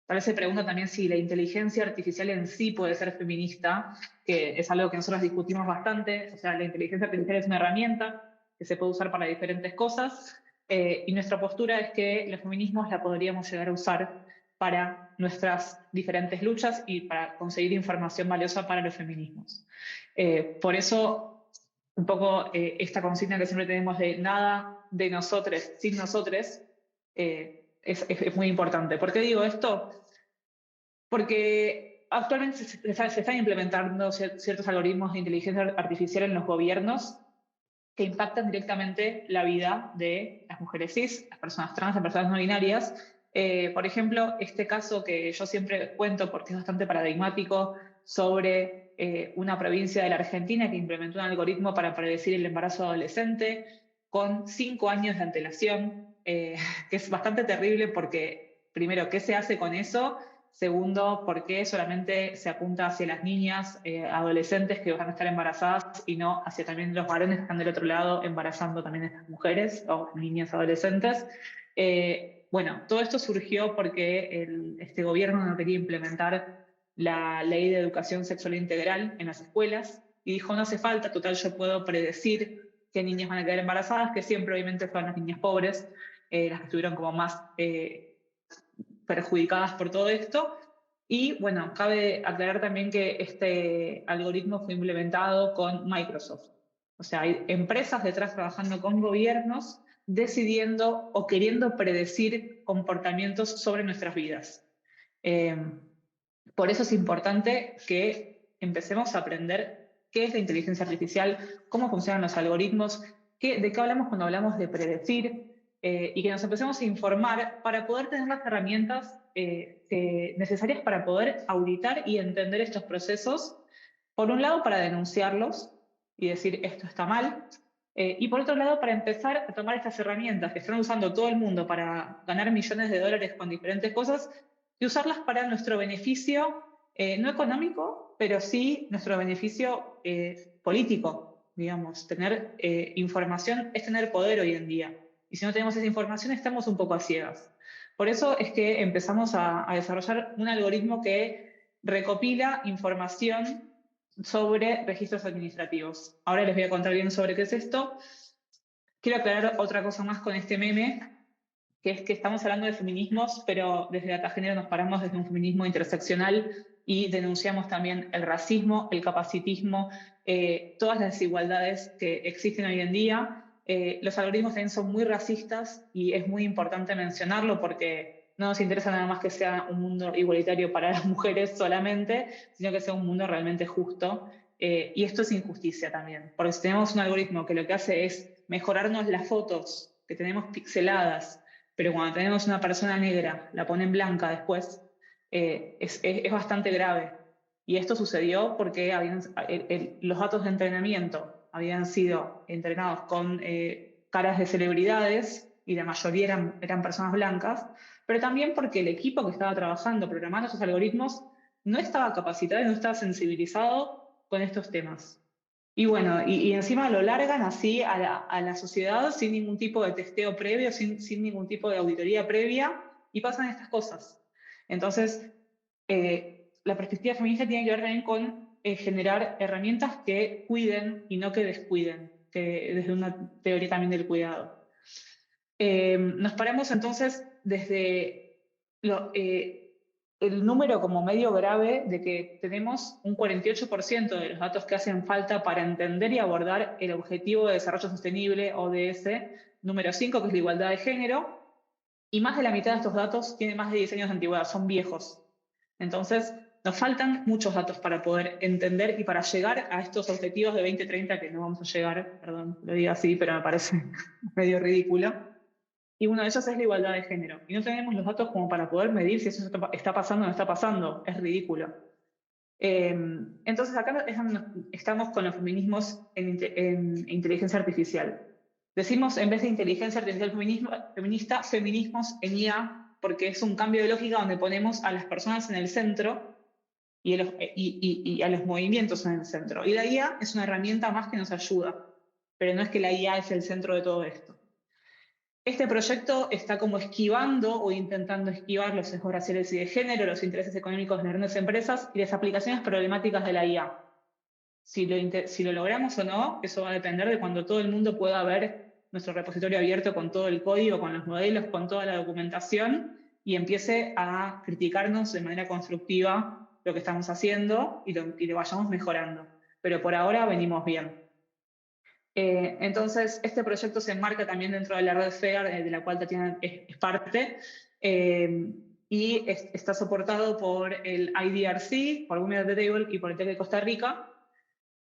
Tal vez se pregunta también si la inteligencia artificial en sí puede ser feminista, que es algo que nosotros discutimos bastante. O sea, la inteligencia artificial es una herramienta que se puede usar para diferentes cosas, y nuestra postura es que los feminismos la podríamos llegar a usar para nuestras diferentes luchas y para conseguir información valiosa para los feminismos. Por eso, un poco esta consigna que siempre tenemos de nada de nosotros sin nosotros, es muy importante. ¿Por qué digo esto? Porque actualmente se están implementando ciertos algoritmos de inteligencia artificial en los gobiernos que impactan directamente la vida de las mujeres cis, las personas trans, las personas no binarias. Por ejemplo, este caso que yo siempre cuento porque es bastante paradigmático sobre una provincia de la Argentina que implementó un algoritmo para predecir el embarazo adolescente con 5 años de antelación, que es bastante terrible porque, primero, ¿qué se hace con eso? Segundo, ¿por qué solamente se apunta hacia las niñas, adolescentes que van a estar embarazadas y no hacia también los varones que están del otro lado embarazando también a estas mujeres o niñas adolescentes? Bueno, todo esto surgió porque este gobierno no quería implementar la ley de educación sexual integral en las escuelas y dijo, no hace falta, total, yo puedo predecir qué niñas van a quedar embarazadas, que siempre obviamente fueron las niñas pobres, las que estuvieron como más perjudicadas por todo esto. Y bueno, cabe aclarar también que este algoritmo fue implementado con Microsoft. O sea, hay empresas detrás trabajando con gobiernos decidiendo o queriendo predecir comportamientos sobre nuestras vidas. Por eso es importante que empecemos a aprender qué es la inteligencia artificial, cómo funcionan los algoritmos, de qué hablamos cuando hablamos de predecir, y que nos empecemos a informar para poder tener las herramientas necesarias para poder auditar y entender estos procesos, por un lado para denunciarlos y decir esto está mal, y por otro lado para empezar a tomar estas herramientas que están usando todo el mundo para ganar millones de dólares con diferentes cosas y usarlas para nuestro beneficio, no económico, pero sí nuestro beneficio político, digamos. Tener información es tener poder hoy en día. Y si no tenemos esa información, estamos un poco a ciegas. Por eso es que empezamos a desarrollar un algoritmo que recopila información sobre registros administrativos. Ahora les voy a contar bien sobre qué es esto. Quiero aclarar otra cosa más con este meme, que es que estamos hablando de feminismos, pero desde Datagénero nos paramos desde un feminismo interseccional y denunciamos también el racismo, el capacitismo, todas las desigualdades que existen hoy en día. Los algoritmos también son muy racistas y es muy importante mencionarlo porque no nos interesa nada más que sea un mundo igualitario para las mujeres solamente, sino que sea un mundo realmente justo. Y esto es injusticia también, porque si tenemos un algoritmo que lo que hace es mejorarnos las fotos que tenemos pixeladas, pero cuando tenemos una persona negra, la ponen blanca después, es bastante grave. Y esto sucedió porque los datos de entrenamiento habían sido entrenados con caras de celebridades, y la mayoría eran personas blancas, pero también porque el equipo que estaba trabajando, programando esos algoritmos, no estaba capacitado y no estaba sensibilizado con estos temas. Y bueno, y encima lo largan así a la sociedad sin ningún tipo de testeo previo, sin ningún tipo de auditoría previa, y pasan estas cosas. Entonces, la perspectiva feminista tiene que ver también con generar herramientas que cuiden y no que descuiden, que desde una teoría también del cuidado. Nos paramos entonces desde el número como medio grave de que tenemos un 48% de los datos que hacen falta para entender y abordar el Objetivo de Desarrollo Sostenible, ODS, número 5, que es la igualdad de género, y más de la mitad de estos datos tienen más de 10 años de antigüedad, son viejos. Entonces, nos faltan muchos datos para poder entender y para llegar a estos objetivos de 2030, que no vamos a llegar, perdón, lo digo así, pero me parece medio ridículo. Y uno de ellos es la igualdad de género. Y no tenemos los datos como para poder medir si eso está pasando o no está pasando. Es ridículo. Entonces acá estamos con los feminismos en inteligencia artificial. Decimos, en vez de inteligencia artificial feminista, feminismos en IA, porque es un cambio de lógica donde ponemos a las personas en el centro y a los movimientos en el centro. Y la IA es una herramienta más que nos ayuda, pero no es que la IA es el centro de todo esto. Este proyecto está como esquivando o intentando esquivar los sesgos raciales y de género, los intereses económicos de las grandes empresas y las aplicaciones problemáticas de la IA. Si lo logramos o no, eso va a depender de cuando todo el mundo pueda ver nuestro repositorio abierto con todo el código, con los modelos, con toda la documentación y empiece a criticarnos de manera constructiva lo que estamos haciendo y lo vayamos mejorando. Pero por ahora venimos bien. Entonces, este proyecto se enmarca también dentro de la red FAIR, de la cual Tatiana es parte, y está soportado por el IDRC, por Women at the Table y por el TEC de Costa Rica,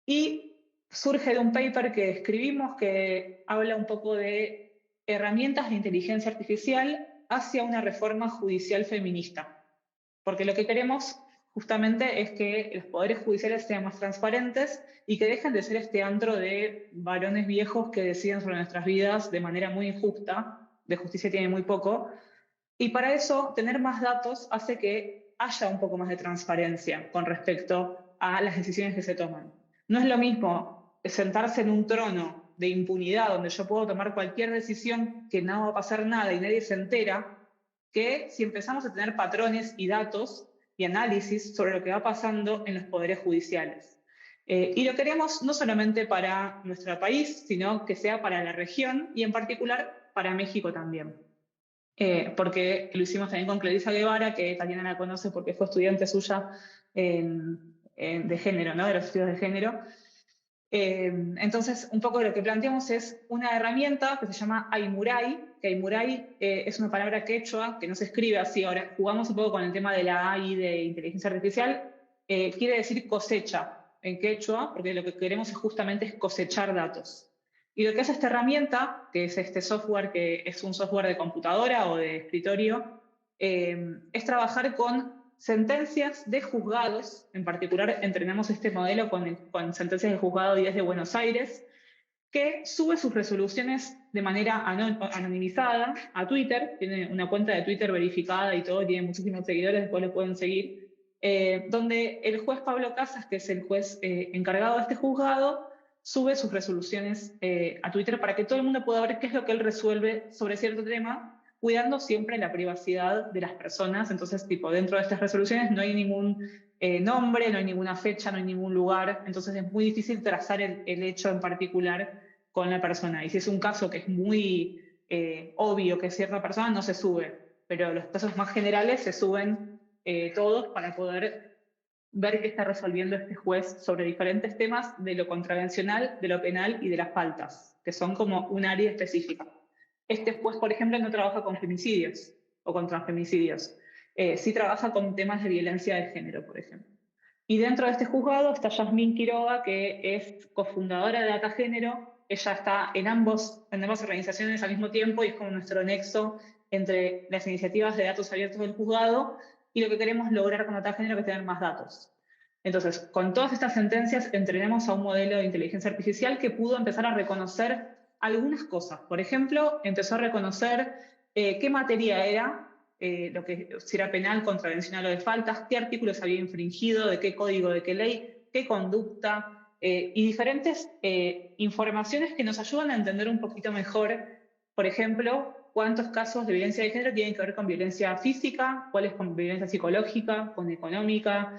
y surge de un paper que escribimos que habla un poco de herramientas de inteligencia artificial hacia una reforma judicial feminista, porque lo que queremos justamente es que los poderes judiciales sean más transparentes y que dejen de ser este antro de varones viejos que deciden sobre nuestras vidas de manera muy injusta, de justicia tiene muy poco, y para eso tener más datos hace que haya un poco más de transparencia con respecto a las decisiones que se toman. No es lo mismo sentarse en un trono de impunidad donde yo puedo tomar cualquier decisión que no va a pasar nada y nadie se entera, que si empezamos a tener patrones y datos y análisis sobre lo que va pasando en los poderes judiciales. Y lo queremos no solamente para nuestro país, sino que sea para la región y en particular para México también. Porque lo hicimos también con Clarisa Guevara, que Tatiana la conoce porque fue estudiante suya de género, ¿no? De los estudios de género. Entonces, un poco lo que planteamos es una herramienta que se llama Aimurai, que Aimurai es una palabra quechua que no se escribe así. Ahora jugamos un poco con el tema de la AI de inteligencia artificial. Quiere decir cosecha en quechua, porque lo que queremos es justamente cosechar datos. Y lo que hace esta herramienta, que es este software, que es un software de computadora o de escritorio, es trabajar con sentencias de juzgados. En particular, entrenamos este modelo con sentencias de juzgado 10 de Buenos Aires, que sube sus resoluciones de manera anonimizada a Twitter. Tiene una cuenta de Twitter verificada y todo, tiene muchísimos seguidores, después lo pueden seguir, donde el juez Pablo Casas, que es el juez encargado de este juzgado, sube sus resoluciones a Twitter para que todo el mundo pueda ver qué es lo que él resuelve sobre cierto tema, cuidando siempre la privacidad de las personas. Entonces, dentro de estas resoluciones no hay ningún nombre, no hay ninguna fecha, no hay ningún lugar. Entonces es muy difícil trazar el hecho en particular con la persona. Y si es un caso que es muy obvio que es cierta persona, no se sube. Pero los casos más generales se suben todos para poder ver qué está resolviendo este juez sobre diferentes temas de lo contravencional, de lo penal y de las faltas, que son como un área específica. Este juez, por ejemplo, no trabaja con femicidios o con transfemicidios. Sí trabaja con temas de violencia de género, por ejemplo. Y dentro de este juzgado está Yasmín Quiroga, que es cofundadora de Data Género. Ella está en ambas organizaciones al mismo tiempo y es como nuestro nexo entre las iniciativas de datos abiertos del juzgado y lo que queremos lograr con Data Género, que es tener más datos. Entonces, con todas estas sentencias entrenamos a un modelo de inteligencia artificial que pudo empezar a reconocer algunas cosas. Por ejemplo, empezó a reconocer qué materia era, si era penal, contravencional o de faltas, qué artículos había infringido, de qué código, de qué ley, qué conducta, y diferentes informaciones que nos ayudan a entender un poquito mejor, por ejemplo, cuántos casos de violencia de género tienen que ver con violencia física, cuáles con violencia psicológica, con económica,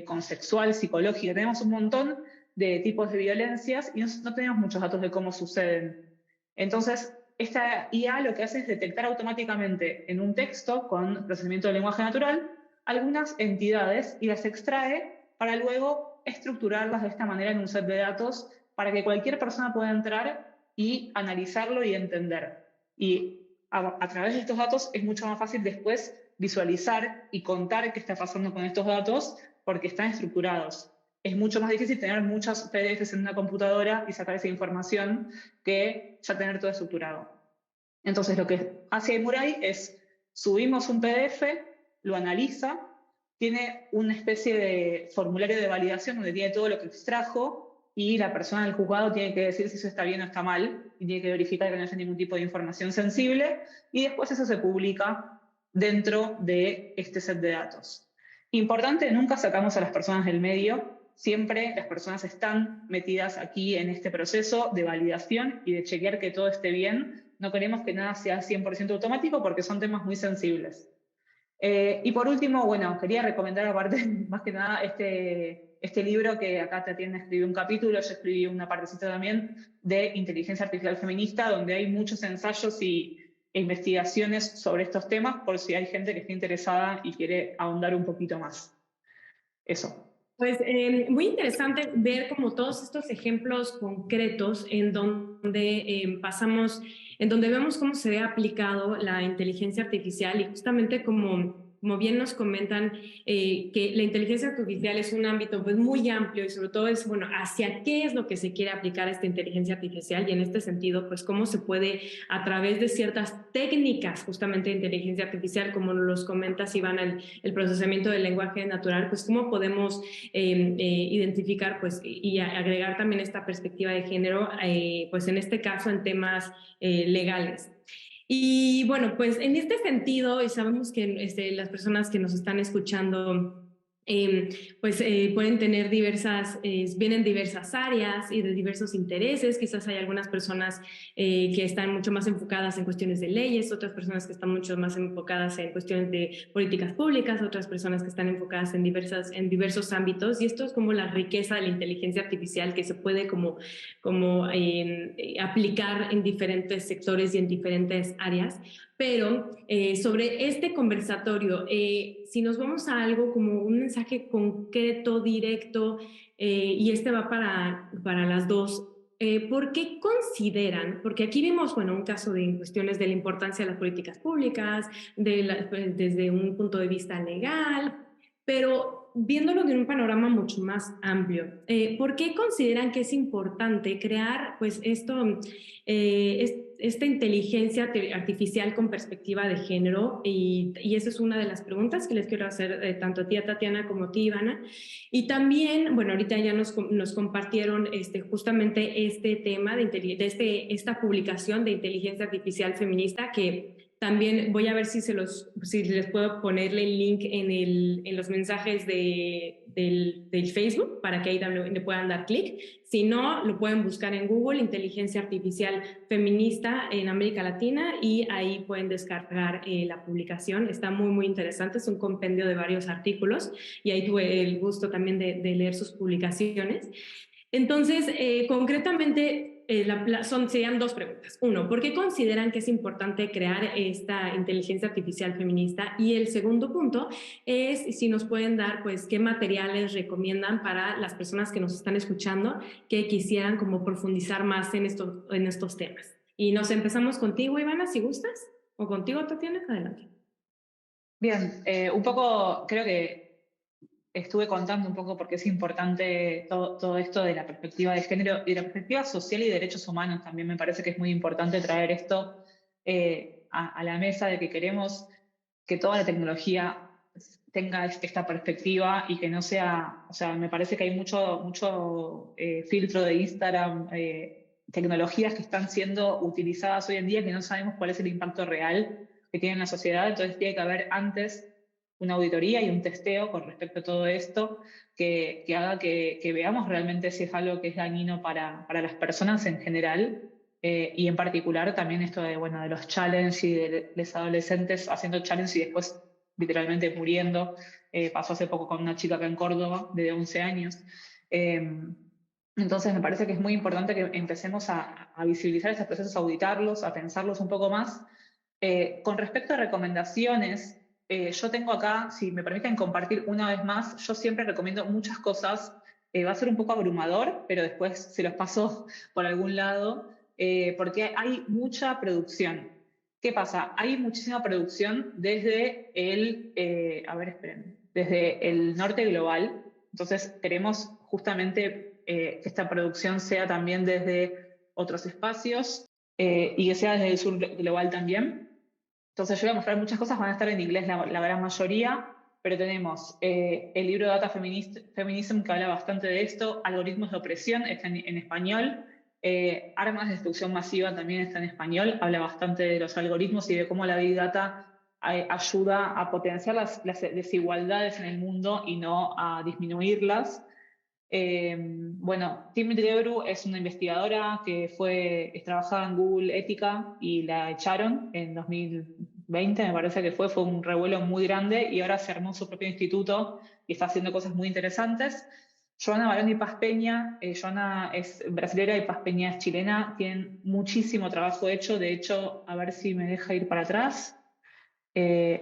con sexual, psicológica. Tenemos un montón de tipos de violencias y no tenemos muchos datos de cómo suceden. Entonces, esta IA lo que hace es detectar automáticamente en un texto con procesamiento de lenguaje natural algunas entidades y las extrae para luego estructurarlas de esta manera en un set de datos para que cualquier persona pueda entrar y analizarlo y entender. Y a través de estos datos es mucho más fácil después visualizar y contar qué está pasando con estos datos porque están estructurados. Es mucho más difícil tener muchos PDFs en una computadora y sacar esa información que ya tener todo estructurado. Entonces lo que hace Murai es subimos un PDF, lo analiza, tiene una especie de formulario de validación donde tiene todo lo que extrajo y la persona del juzgado tiene que decir si eso está bien o está mal y tiene que verificar que no haya ningún tipo de información sensible y después eso se publica dentro de este set de datos. Importante, nunca sacamos a las personas del medio, siempre las personas están metidas aquí en este proceso de validación y de chequear que todo esté bien. No queremos que nada sea 100% automático porque son temas muy sensibles. Y por último, bueno, quería recomendar aparte, más que nada, este libro que acá Tatiana escribió un capítulo, yo escribí una partecita también, de inteligencia artificial feminista, donde hay muchos ensayos e investigaciones sobre estos temas, por si hay gente que esté interesada y quiere ahondar un poquito más. Eso. Pues muy interesante ver como todos estos ejemplos concretos en donde en donde vemos cómo se ve aplicado la inteligencia artificial y justamente como bien nos comentan, que la inteligencia artificial es un ámbito pues muy amplio y sobre todo es, bueno, hacia qué es lo que se quiere aplicar a esta inteligencia artificial y en este sentido, pues cómo se puede a través de ciertas técnicas justamente de inteligencia artificial, como nos comentas, Iván, el procesamiento del lenguaje natural, pues cómo podemos identificar pues, y agregar también esta perspectiva de género, pues en este caso en temas legales. Y bueno, pues en este sentido, y sabemos que las personas que nos están escuchando pueden tener vienen diversas áreas y de diversos intereses. Quizás hay algunas personas que están mucho más enfocadas en cuestiones de leyes, otras personas que están mucho más enfocadas en cuestiones de políticas públicas, otras personas que están enfocadas en diversos ámbitos. Y esto es como la riqueza de la inteligencia artificial que se puede aplicar en diferentes sectores y en diferentes áreas. Pero sobre este conversatorio, si nos vamos a algo como un mensaje concreto, directo, y este va para las dos, ¿por qué consideran? Porque aquí vimos, bueno, un caso de cuestiones de la importancia de las políticas públicas, desde un punto de vista legal, pero viéndolo de un panorama mucho más amplio, ¿por qué consideran que es importante crear pues esta inteligencia artificial con perspectiva de género? Y esa es una de las preguntas que les quiero hacer tanto a ti, a Tatiana, como a ti, Ivana. Y también, bueno, ahorita ya nos compartieron justamente este tema de esta publicación de inteligencia artificial feminista que también voy a ver si les puedo ponerle el link en los mensajes del Facebook para que ahí también le puedan dar clic. Si no, lo pueden buscar en Google, Inteligencia Artificial Feminista en América Latina, y ahí pueden descargar la publicación. Está muy, muy interesante. Es un compendio de varios artículos y ahí tuve el gusto también de leer sus publicaciones. Entonces, concretamente, serían dos preguntas. Uno, ¿por qué consideran que es importante crear esta inteligencia artificial feminista? Y el segundo punto es si nos pueden dar, pues, qué materiales recomiendan para las personas que nos están escuchando que quisieran como profundizar más en estos temas. Y nos empezamos contigo, Ivana, si gustas, o contigo, Tatiana, adelante. Bien, un poco creo que estuve contando un poco por qué es importante todo esto de la perspectiva de género y de la perspectiva social y de derechos humanos. También me parece que es muy importante traer esto a la mesa de que queremos que toda la tecnología tenga esta perspectiva y que no sea, o sea, me parece que hay mucho filtro de Instagram, tecnologías que están siendo utilizadas hoy en día que no sabemos cuál es el impacto real que tiene en la sociedad. Entonces tiene que haber antes una auditoría y un testeo con respecto a todo esto que haga que veamos realmente si es algo que es dañino para las personas en general y en particular también esto de, bueno, de los challenge y de los adolescentes haciendo challenge y después literalmente muriendo. Pasó hace poco con una chica acá en Córdoba de 11 años. Entonces me parece que es muy importante que empecemos a visibilizar estos procesos, a auditarlos, a pensarlos un poco más. Con respecto a recomendaciones, yo tengo acá, si me permiten compartir una vez más, yo siempre recomiendo muchas cosas. Va a ser un poco abrumador, pero después se los paso por algún lado, porque hay mucha producción. ¿Qué pasa? Hay muchísima producción desde desde el norte global. Entonces queremos justamente que esta producción sea también desde otros espacios y que sea desde el sur global también. Entonces yo voy a mostrar muchas cosas, van a estar en inglés la gran mayoría, pero tenemos el libro Data Feminism que habla bastante de esto, Algoritmos de opresión, está en español, Armas de destrucción masiva también está en español, habla bastante de los algoritmos y de cómo la Big Data ayuda a potenciar las desigualdades en el mundo y no a disminuirlas. Bueno, Timmy Debru es una investigadora que trabajaba en Google Ética y la echaron en 2020, me parece que fue un revuelo muy grande y ahora se armó su propio instituto y está haciendo cosas muy interesantes. Joana Baroni Paz Peña, Joana es brasilera y Paz Peña es chilena, tienen muchísimo trabajo hecho, de hecho, a ver si me deja ir para atrás.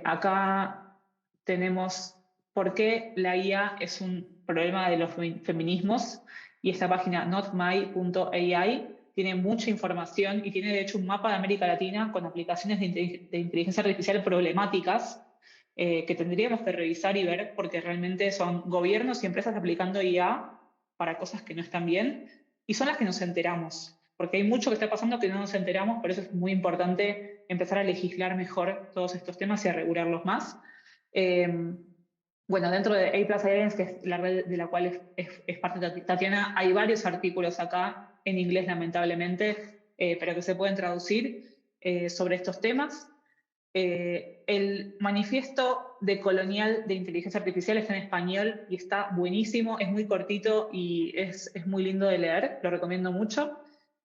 Acá tenemos por qué la IA es un problema de los feminismos y esta página notmy.ai tiene mucha información y tiene de hecho un mapa de América Latina con aplicaciones de inteligencia artificial problemáticas que tendríamos que revisar y ver porque realmente son gobiernos y empresas aplicando IA para cosas que no están bien y son las que nos enteramos porque hay mucho que está pasando que no nos enteramos, por eso es muy importante empezar a legislar mejor todos estos temas y a regularlos más. Bueno, dentro de A+ Alliance, que es la red de la cual es parte de Tatiana, hay varios artículos acá, en inglés lamentablemente, pero que se pueden traducir sobre estos temas. El manifiesto de colonial de inteligencia artificial está en español y está buenísimo, es muy cortito y es muy lindo de leer, lo recomiendo mucho.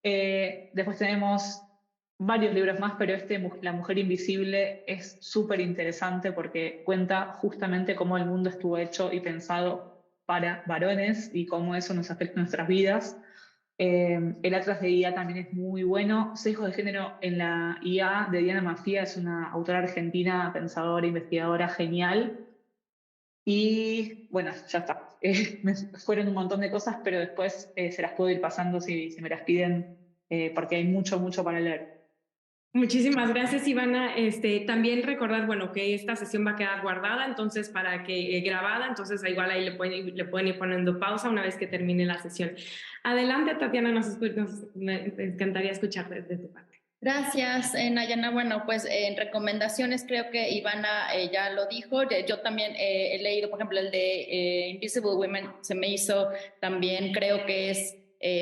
Después tenemos varios libros más, pero La mujer invisible es súper interesante porque cuenta justamente cómo el mundo estuvo hecho y pensado para varones y cómo eso nos afecta en nuestras vidas. El Atlas de IA también es muy bueno. Sesgos de género en la IA de Diana Mafia es una autora argentina, pensadora, investigadora genial. Y bueno, ya está. Fueron un montón de cosas, pero después se las puedo ir pasando si me las piden, porque hay mucho, mucho para leer. Muchísimas gracias, Ivana. También recordar, bueno, que esta sesión va a quedar guardada, entonces para que grabada, entonces igual ahí le pueden ir poniendo pausa una vez que termine la sesión. Adelante, Tatiana, me encantaría escuchar de tu parte. Gracias, Nayana. Bueno, pues en recomendaciones creo que Ivana ya lo dijo. Yo también he leído, por ejemplo, el de Invisible Women, se me hizo también, creo que es,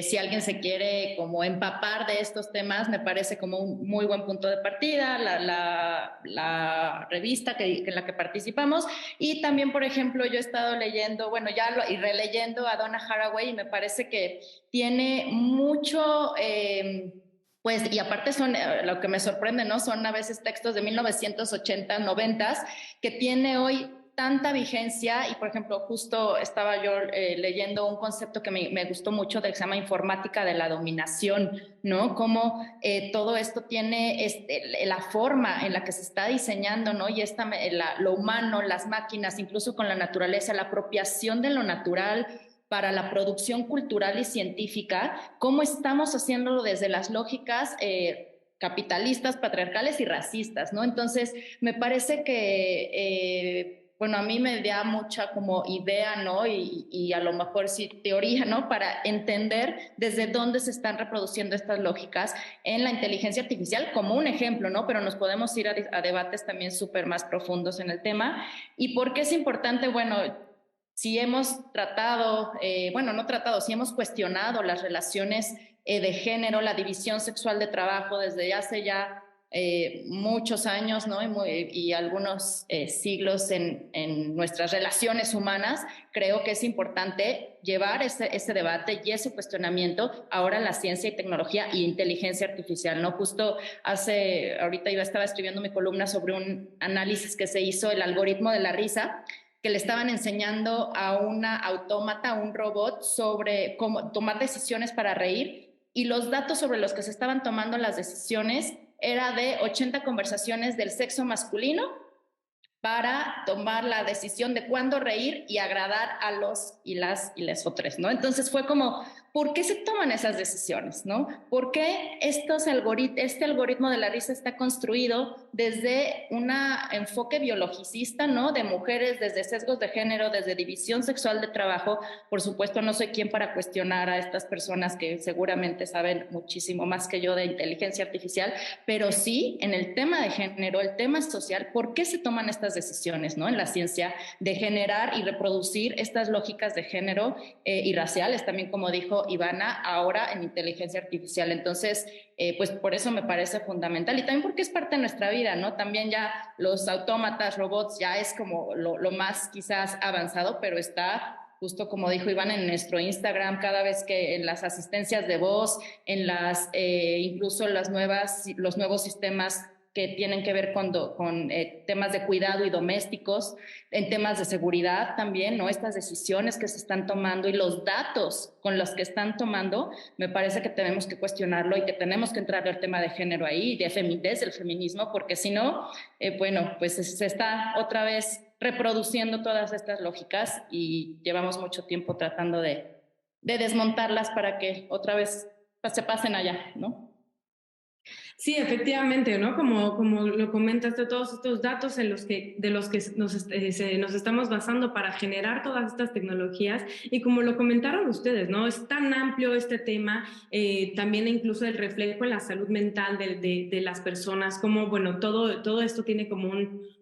si alguien se quiere como empapar de estos temas, me parece como un muy buen punto de partida, la revista en la que participamos. Y también, por ejemplo, yo he estado leyendo, bueno, y releyendo a Donna Haraway y me parece que tiene mucho... Pues, y aparte lo que me sorprende, ¿no? Son a veces textos de 1980, 90, que tiene hoy tanta vigencia y, por ejemplo, justo estaba yo leyendo un concepto que me gustó mucho que se llama informática de la dominación, ¿no? Cómo todo esto tiene la forma en la que se está diseñando, ¿no? Y lo humano, las máquinas, incluso con la naturaleza, la apropiación de lo natural, para la producción cultural y científica, cómo estamos haciéndolo desde las lógicas capitalistas, patriarcales y racistas, ¿no? Entonces, me parece que, bueno, a mí me da mucha como idea, ¿no? Y a lo mejor sí teoría, ¿no? Para entender desde dónde se están reproduciendo estas lógicas en la inteligencia artificial como un ejemplo, ¿no? Pero nos podemos ir a debates también súper más profundos en el tema. ¿Y por qué es importante? Bueno, si hemos tratado, si hemos cuestionado las relaciones de género, la división sexual de trabajo desde hace ya muchos años, ¿no? y algunos siglos en nuestras relaciones humanas, creo que es importante llevar ese debate y ese cuestionamiento ahora en la ciencia y tecnología y inteligencia artificial, ¿no? Justo ahorita yo estaba escribiendo mi columna sobre un análisis que se hizo, el algoritmo de la risa, que le estaban enseñando a una autómata, a un robot, sobre cómo tomar decisiones para reír, y los datos sobre los que se estaban tomando las decisiones era de 80 conversaciones del sexo masculino para tomar la decisión de cuándo reír y agradar a los y las otras, ¿no? Entonces fue como, ¿por qué se toman esas decisiones, no? ¿Por qué este algoritmo de la risa está construido desde un enfoque biologicista, ¿no? De mujeres, desde sesgos de género, desde división sexual de trabajo. Por supuesto, no soy quien para cuestionar a estas personas que seguramente saben muchísimo más que yo de inteligencia artificial, pero sí en el tema de género, el tema social, ¿por qué se toman estas decisiones, ¿no? En la ciencia, de generar y reproducir estas lógicas de género y raciales, también como dijo Ivana, ahora en inteligencia artificial. Entonces, pues por eso me parece fundamental, y también porque es parte de nuestra vida, ¿no? También ya los autómatas, robots, ya es como lo más quizás avanzado, pero está justo como dijo Iván en nuestro Instagram, cada vez que en las asistencias de voz, en incluso los nuevos sistemas que tienen que ver con temas de cuidado y domésticos, en temas de seguridad también, ¿no? Estas decisiones que se están tomando y los datos con los que están tomando, me parece que tenemos que cuestionarlo y que tenemos que entrar al tema de género ahí, desde el feminismo, porque si no, bueno, pues se está otra vez reproduciendo todas estas lógicas y llevamos mucho tiempo tratando de desmontarlas para que otra vez se pasen allá, ¿no? Sí, efectivamente, ¿no? Como lo comentaste, todos estos datos de los que nos estamos basando para generar todas estas tecnologías, y como lo comentaron ustedes, ¿no? Es tan amplio este tema, también incluso el reflejo en la salud mental de las personas, como, bueno, todo esto tiene como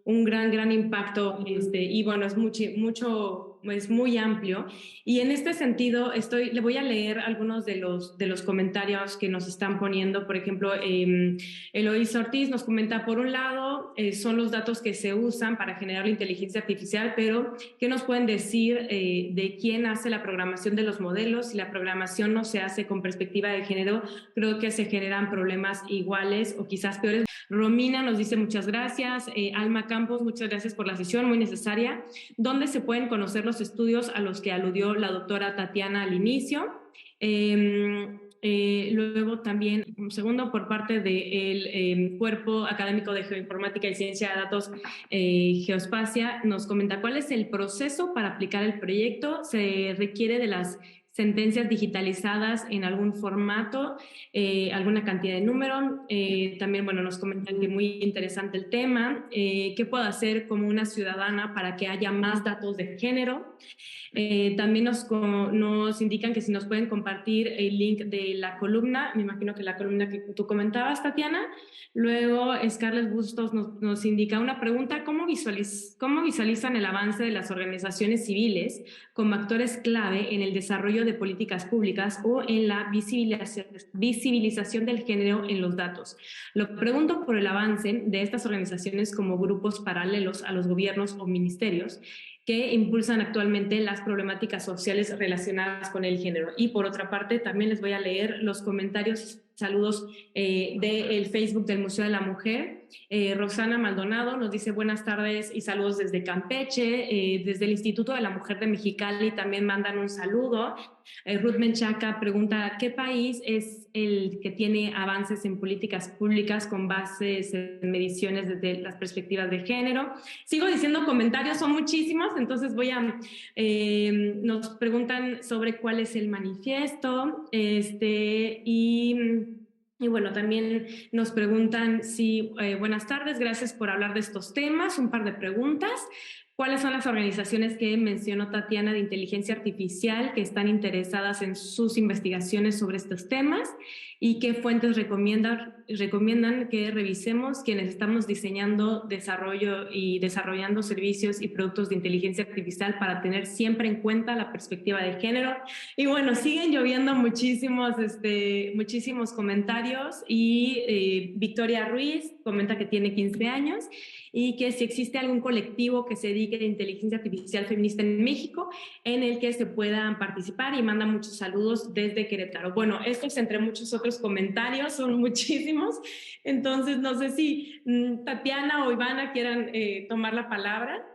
un gran impacto, y bueno, es muy amplio. Y en este sentido, le voy a leer algunos de los comentarios que nos están poniendo. Por ejemplo, Eloísa Ortiz nos comenta, por un lado, son los datos que se usan para generar la inteligencia artificial, pero ¿qué nos pueden decir de quién hace la programación de los modelos? Si la programación no se hace con perspectiva de género, creo que se generan problemas iguales o quizás peores. Romina nos dice muchas gracias. Alma Campos, muchas gracias por la sesión, muy necesaria. ¿Dónde se pueden conocer los estudios a los que aludió la doctora Tatiana al inicio? Luego también, un segundo, por parte del Cuerpo Académico de Geoinformática y Ciencia de Datos, Geospacia, nos comenta cuál es el proceso para aplicar el proyecto. ¿Se requiere de las sentencias digitalizadas en algún formato, alguna cantidad de número? También, bueno, nos comentan que muy interesante el tema. ¿Qué puedo hacer como una ciudadana para que haya más datos de género? También nos indican que si nos pueden compartir el link de la columna, me imagino que la columna que tú comentabas, Tatiana. Luego, Scarlett Bustos nos indica una pregunta: ¿cómo visualizan el avance de las organizaciones civiles como actores clave en el desarrollo de políticas públicas o en la visibilización del género en los datos? Lo pregunto por el avance de estas organizaciones como grupos paralelos a los gobiernos o ministerios que impulsan actualmente las problemáticas sociales relacionadas con el género. Y por otra parte, también les voy a leer los comentarios, saludos del Facebook del Museo de la Mujer. Roxana Maldonado nos dice buenas tardes y saludos desde Campeche. Desde el Instituto de la Mujer de Mexicali también mandan un saludo. Ruth Menchaca pregunta, ¿qué país es el que tiene avances en políticas públicas con bases en mediciones desde las perspectivas de género? Sigo diciendo comentarios, son muchísimos, entonces nos preguntan sobre cuál es el manifiesto, y bueno, también nos preguntan si, buenas tardes, gracias por hablar de estos temas, un par de preguntas. ¿Cuáles son las organizaciones que mencionó Tatiana de inteligencia artificial que están interesadas en sus investigaciones sobre estos temas? ¿Y qué fuentes recomiendan que revisemos quienes estamos desarrollando servicios y productos de inteligencia artificial para tener siempre en cuenta la perspectiva de género? Y bueno, siguen lloviendo muchísimos comentarios. Y Victoria Ruiz comenta que tiene 15 años y que si existe algún colectivo que se dedique a inteligencia artificial feminista en México en el que se puedan participar, y manda muchos saludos desde Querétaro. Bueno, estos entre muchos otros comentarios, son muchísimos, entonces no sé si Tatiana o Ivana quieran tomar la palabra.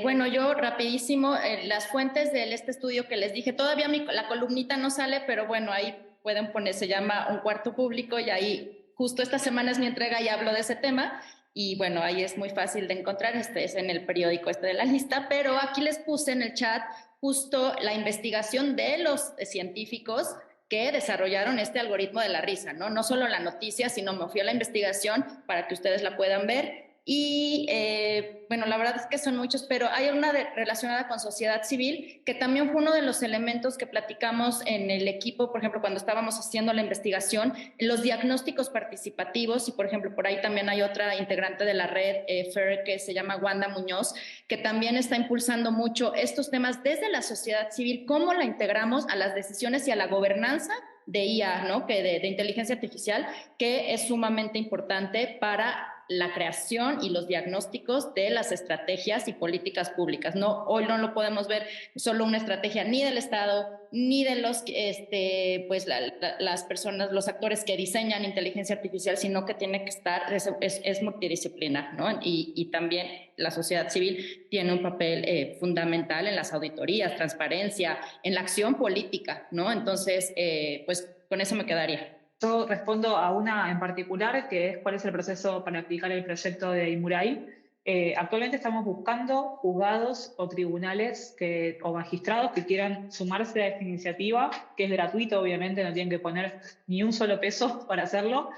Bueno, yo rapidísimo, las fuentes de este estudio que les dije, todavía la columnita no sale, pero bueno, ahí pueden poner, se llama Un Cuarto Público, y ahí justo esta semana es mi entrega y hablo de ese tema, y bueno, ahí es muy fácil de encontrar, es en el periódico de la lista, pero aquí les puse en el chat justo la investigación de los científicos que desarrollaron este algoritmo de la risa, ¿no? No solo la noticia, sino me fui a la investigación para que ustedes la puedan ver. Y bueno, la verdad es que son muchos, pero hay una relacionada con sociedad civil, que también fue uno de los elementos que platicamos en el equipo, por ejemplo, cuando estábamos haciendo la investigación, los diagnósticos participativos, y por ejemplo, por ahí también hay otra integrante de la red, FER, que se llama Wanda Muñoz, que también está impulsando mucho estos temas desde la sociedad civil, cómo la integramos a las decisiones y a la gobernanza de IA, ¿no? Que de inteligencia artificial, que es sumamente importante para la creación y los diagnósticos de las estrategias y políticas públicas. No, hoy no lo podemos ver solo una estrategia ni del Estado, ni de los, pues las personas, los actores que diseñan inteligencia artificial, sino que tiene que estar, es multidisciplinar, ¿no? Y también la sociedad civil tiene un papel fundamental en las auditorías, transparencia, en la acción política, ¿no? Entonces, pues con eso me quedaría. Yo respondo a una en particular, que es cuál es el proceso para aplicar el proyecto de Imuray. Actualmente estamos buscando juzgados o tribunales o magistrados que quieran sumarse a esta iniciativa, que es gratuito, obviamente, no tienen que poner ni un solo peso para hacerlo.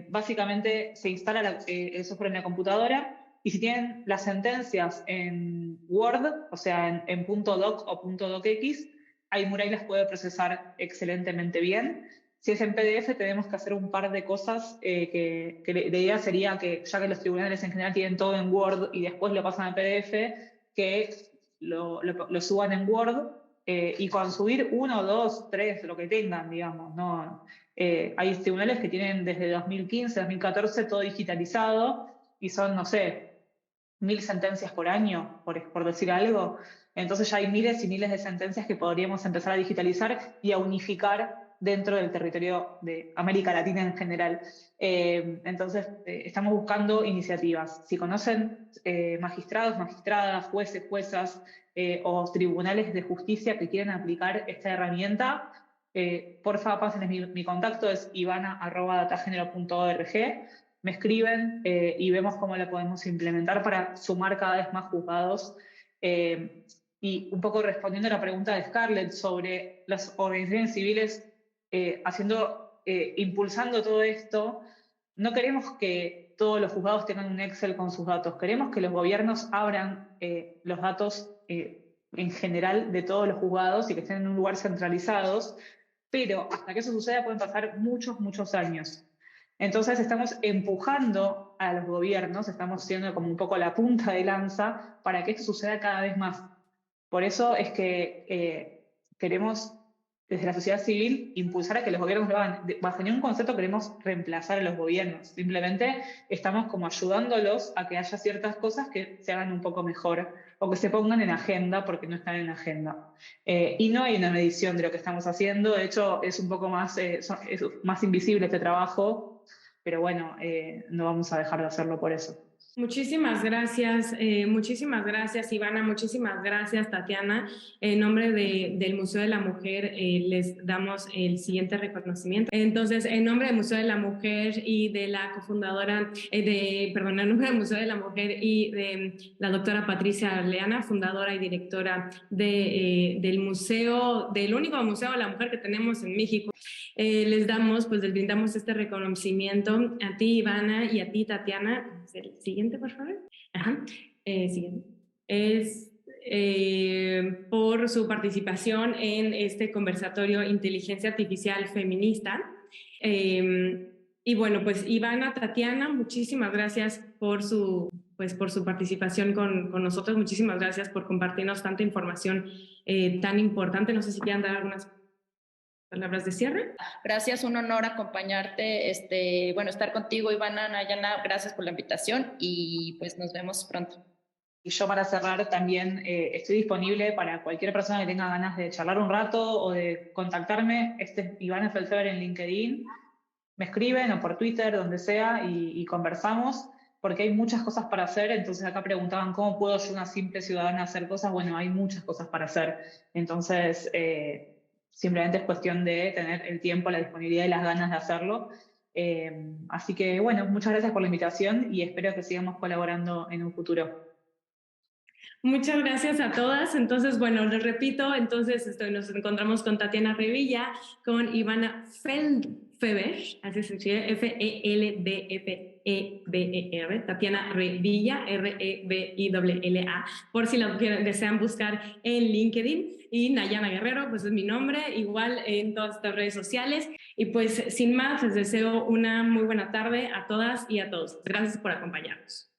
Básicamente se instala el software en la computadora, y si tienen las sentencias en Word, o sea, en .doc o .docx, Imuray las puede procesar excelentemente bien. Si es en PDF, tenemos que hacer un par de cosas que la idea sería que, ya que los tribunales en general tienen todo en Word y después lo pasan a PDF, que lo suban en Word, y con subir 1, 2, 3, lo que tengan, digamos. ¿No? Hay tribunales que tienen desde 2015, 2014 todo digitalizado y son, no sé, 1000 sentencias por año, por decir algo. Entonces ya hay miles y miles de sentencias que podríamos empezar a digitalizar y a unificar dentro del territorio de América Latina en general. Entonces, estamos buscando iniciativas. Si conocen magistrados, magistradas, jueces, juezas o tribunales de justicia que quieren aplicar esta herramienta, por favor, pásenles mi contacto, es ivana@datagenero.org. Me escriben y vemos cómo la podemos implementar para sumar cada vez más juzgados. Y un poco respondiendo a la pregunta de Scarlett sobre las organizaciones civiles impulsando todo esto, no queremos que todos los juzgados tengan un Excel con sus datos, queremos que los gobiernos abran los datos en general de todos los juzgados y que estén en un lugar centralizados, pero hasta que eso suceda pueden pasar muchos, muchos años. Entonces estamos empujando a los gobiernos, estamos siendo como un poco la punta de lanza para que esto suceda cada vez más. Por eso es que queremos, desde la sociedad civil, impulsar a que los gobiernos lo hagan. Bajo ningún concepto queremos reemplazar a los gobiernos, simplemente estamos como ayudándolos a que haya ciertas cosas que se hagan un poco mejor o que se pongan en agenda porque no están en agenda. Y no hay una medición de lo que estamos haciendo, de hecho es un poco más, es más invisible este trabajo, pero bueno, no vamos a dejar de hacerlo por eso. Muchísimas gracias, Ivana, muchísimas gracias, Tatiana. En nombre del Museo de la Mujer les damos el siguiente reconocimiento. Entonces, en nombre del Museo de la Mujer y de la cofundadora, en nombre del Museo de la Mujer y de la doctora Patricia Arleana, fundadora y directora del museo, del único Museo de la Mujer que tenemos en México, les brindamos este reconocimiento a ti, Ivana, y a ti, Tatiana. El siguiente, por favor. Ajá. Siguiente. Es por su participación en este conversatorio Inteligencia Artificial Feminista. Y bueno, pues Ivana, Tatiana, muchísimas gracias por su participación con nosotros. Muchísimas gracias por compartirnos tanta información tan importante. No sé si quieran dar algunas palabras de cierre. Gracias, un honor acompañarte, bueno, estar contigo, Ivana, Nayana, gracias por la invitación y pues nos vemos pronto. Y yo para cerrar también estoy disponible para cualquier persona que tenga ganas de charlar un rato o de contactarme. Este es Ivana Felsever en LinkedIn. Me escriben o por Twitter, donde sea, y conversamos, porque hay muchas cosas para hacer. Entonces acá preguntaban cómo puedo yo, una simple ciudadana, hacer cosas. Bueno, hay muchas cosas para hacer. Entonces, simplemente es cuestión de tener el tiempo, la disponibilidad y las ganas de hacerlo. Así que, bueno, muchas gracias por la invitación y espero que sigamos colaborando en un futuro. Muchas gracias a todas. Entonces, bueno, les repito, entonces nos encontramos con Tatiana Revilla, con Ivana Feldfeber, así se escribe, Feldfeber, Tatiana Revilla, Revilla, por si la desean buscar en LinkedIn. Y Nayana Guerrero, pues es mi nombre, igual en todas estas redes sociales. Y pues sin más, les deseo una muy buena tarde a todas y a todos. Gracias por acompañarnos.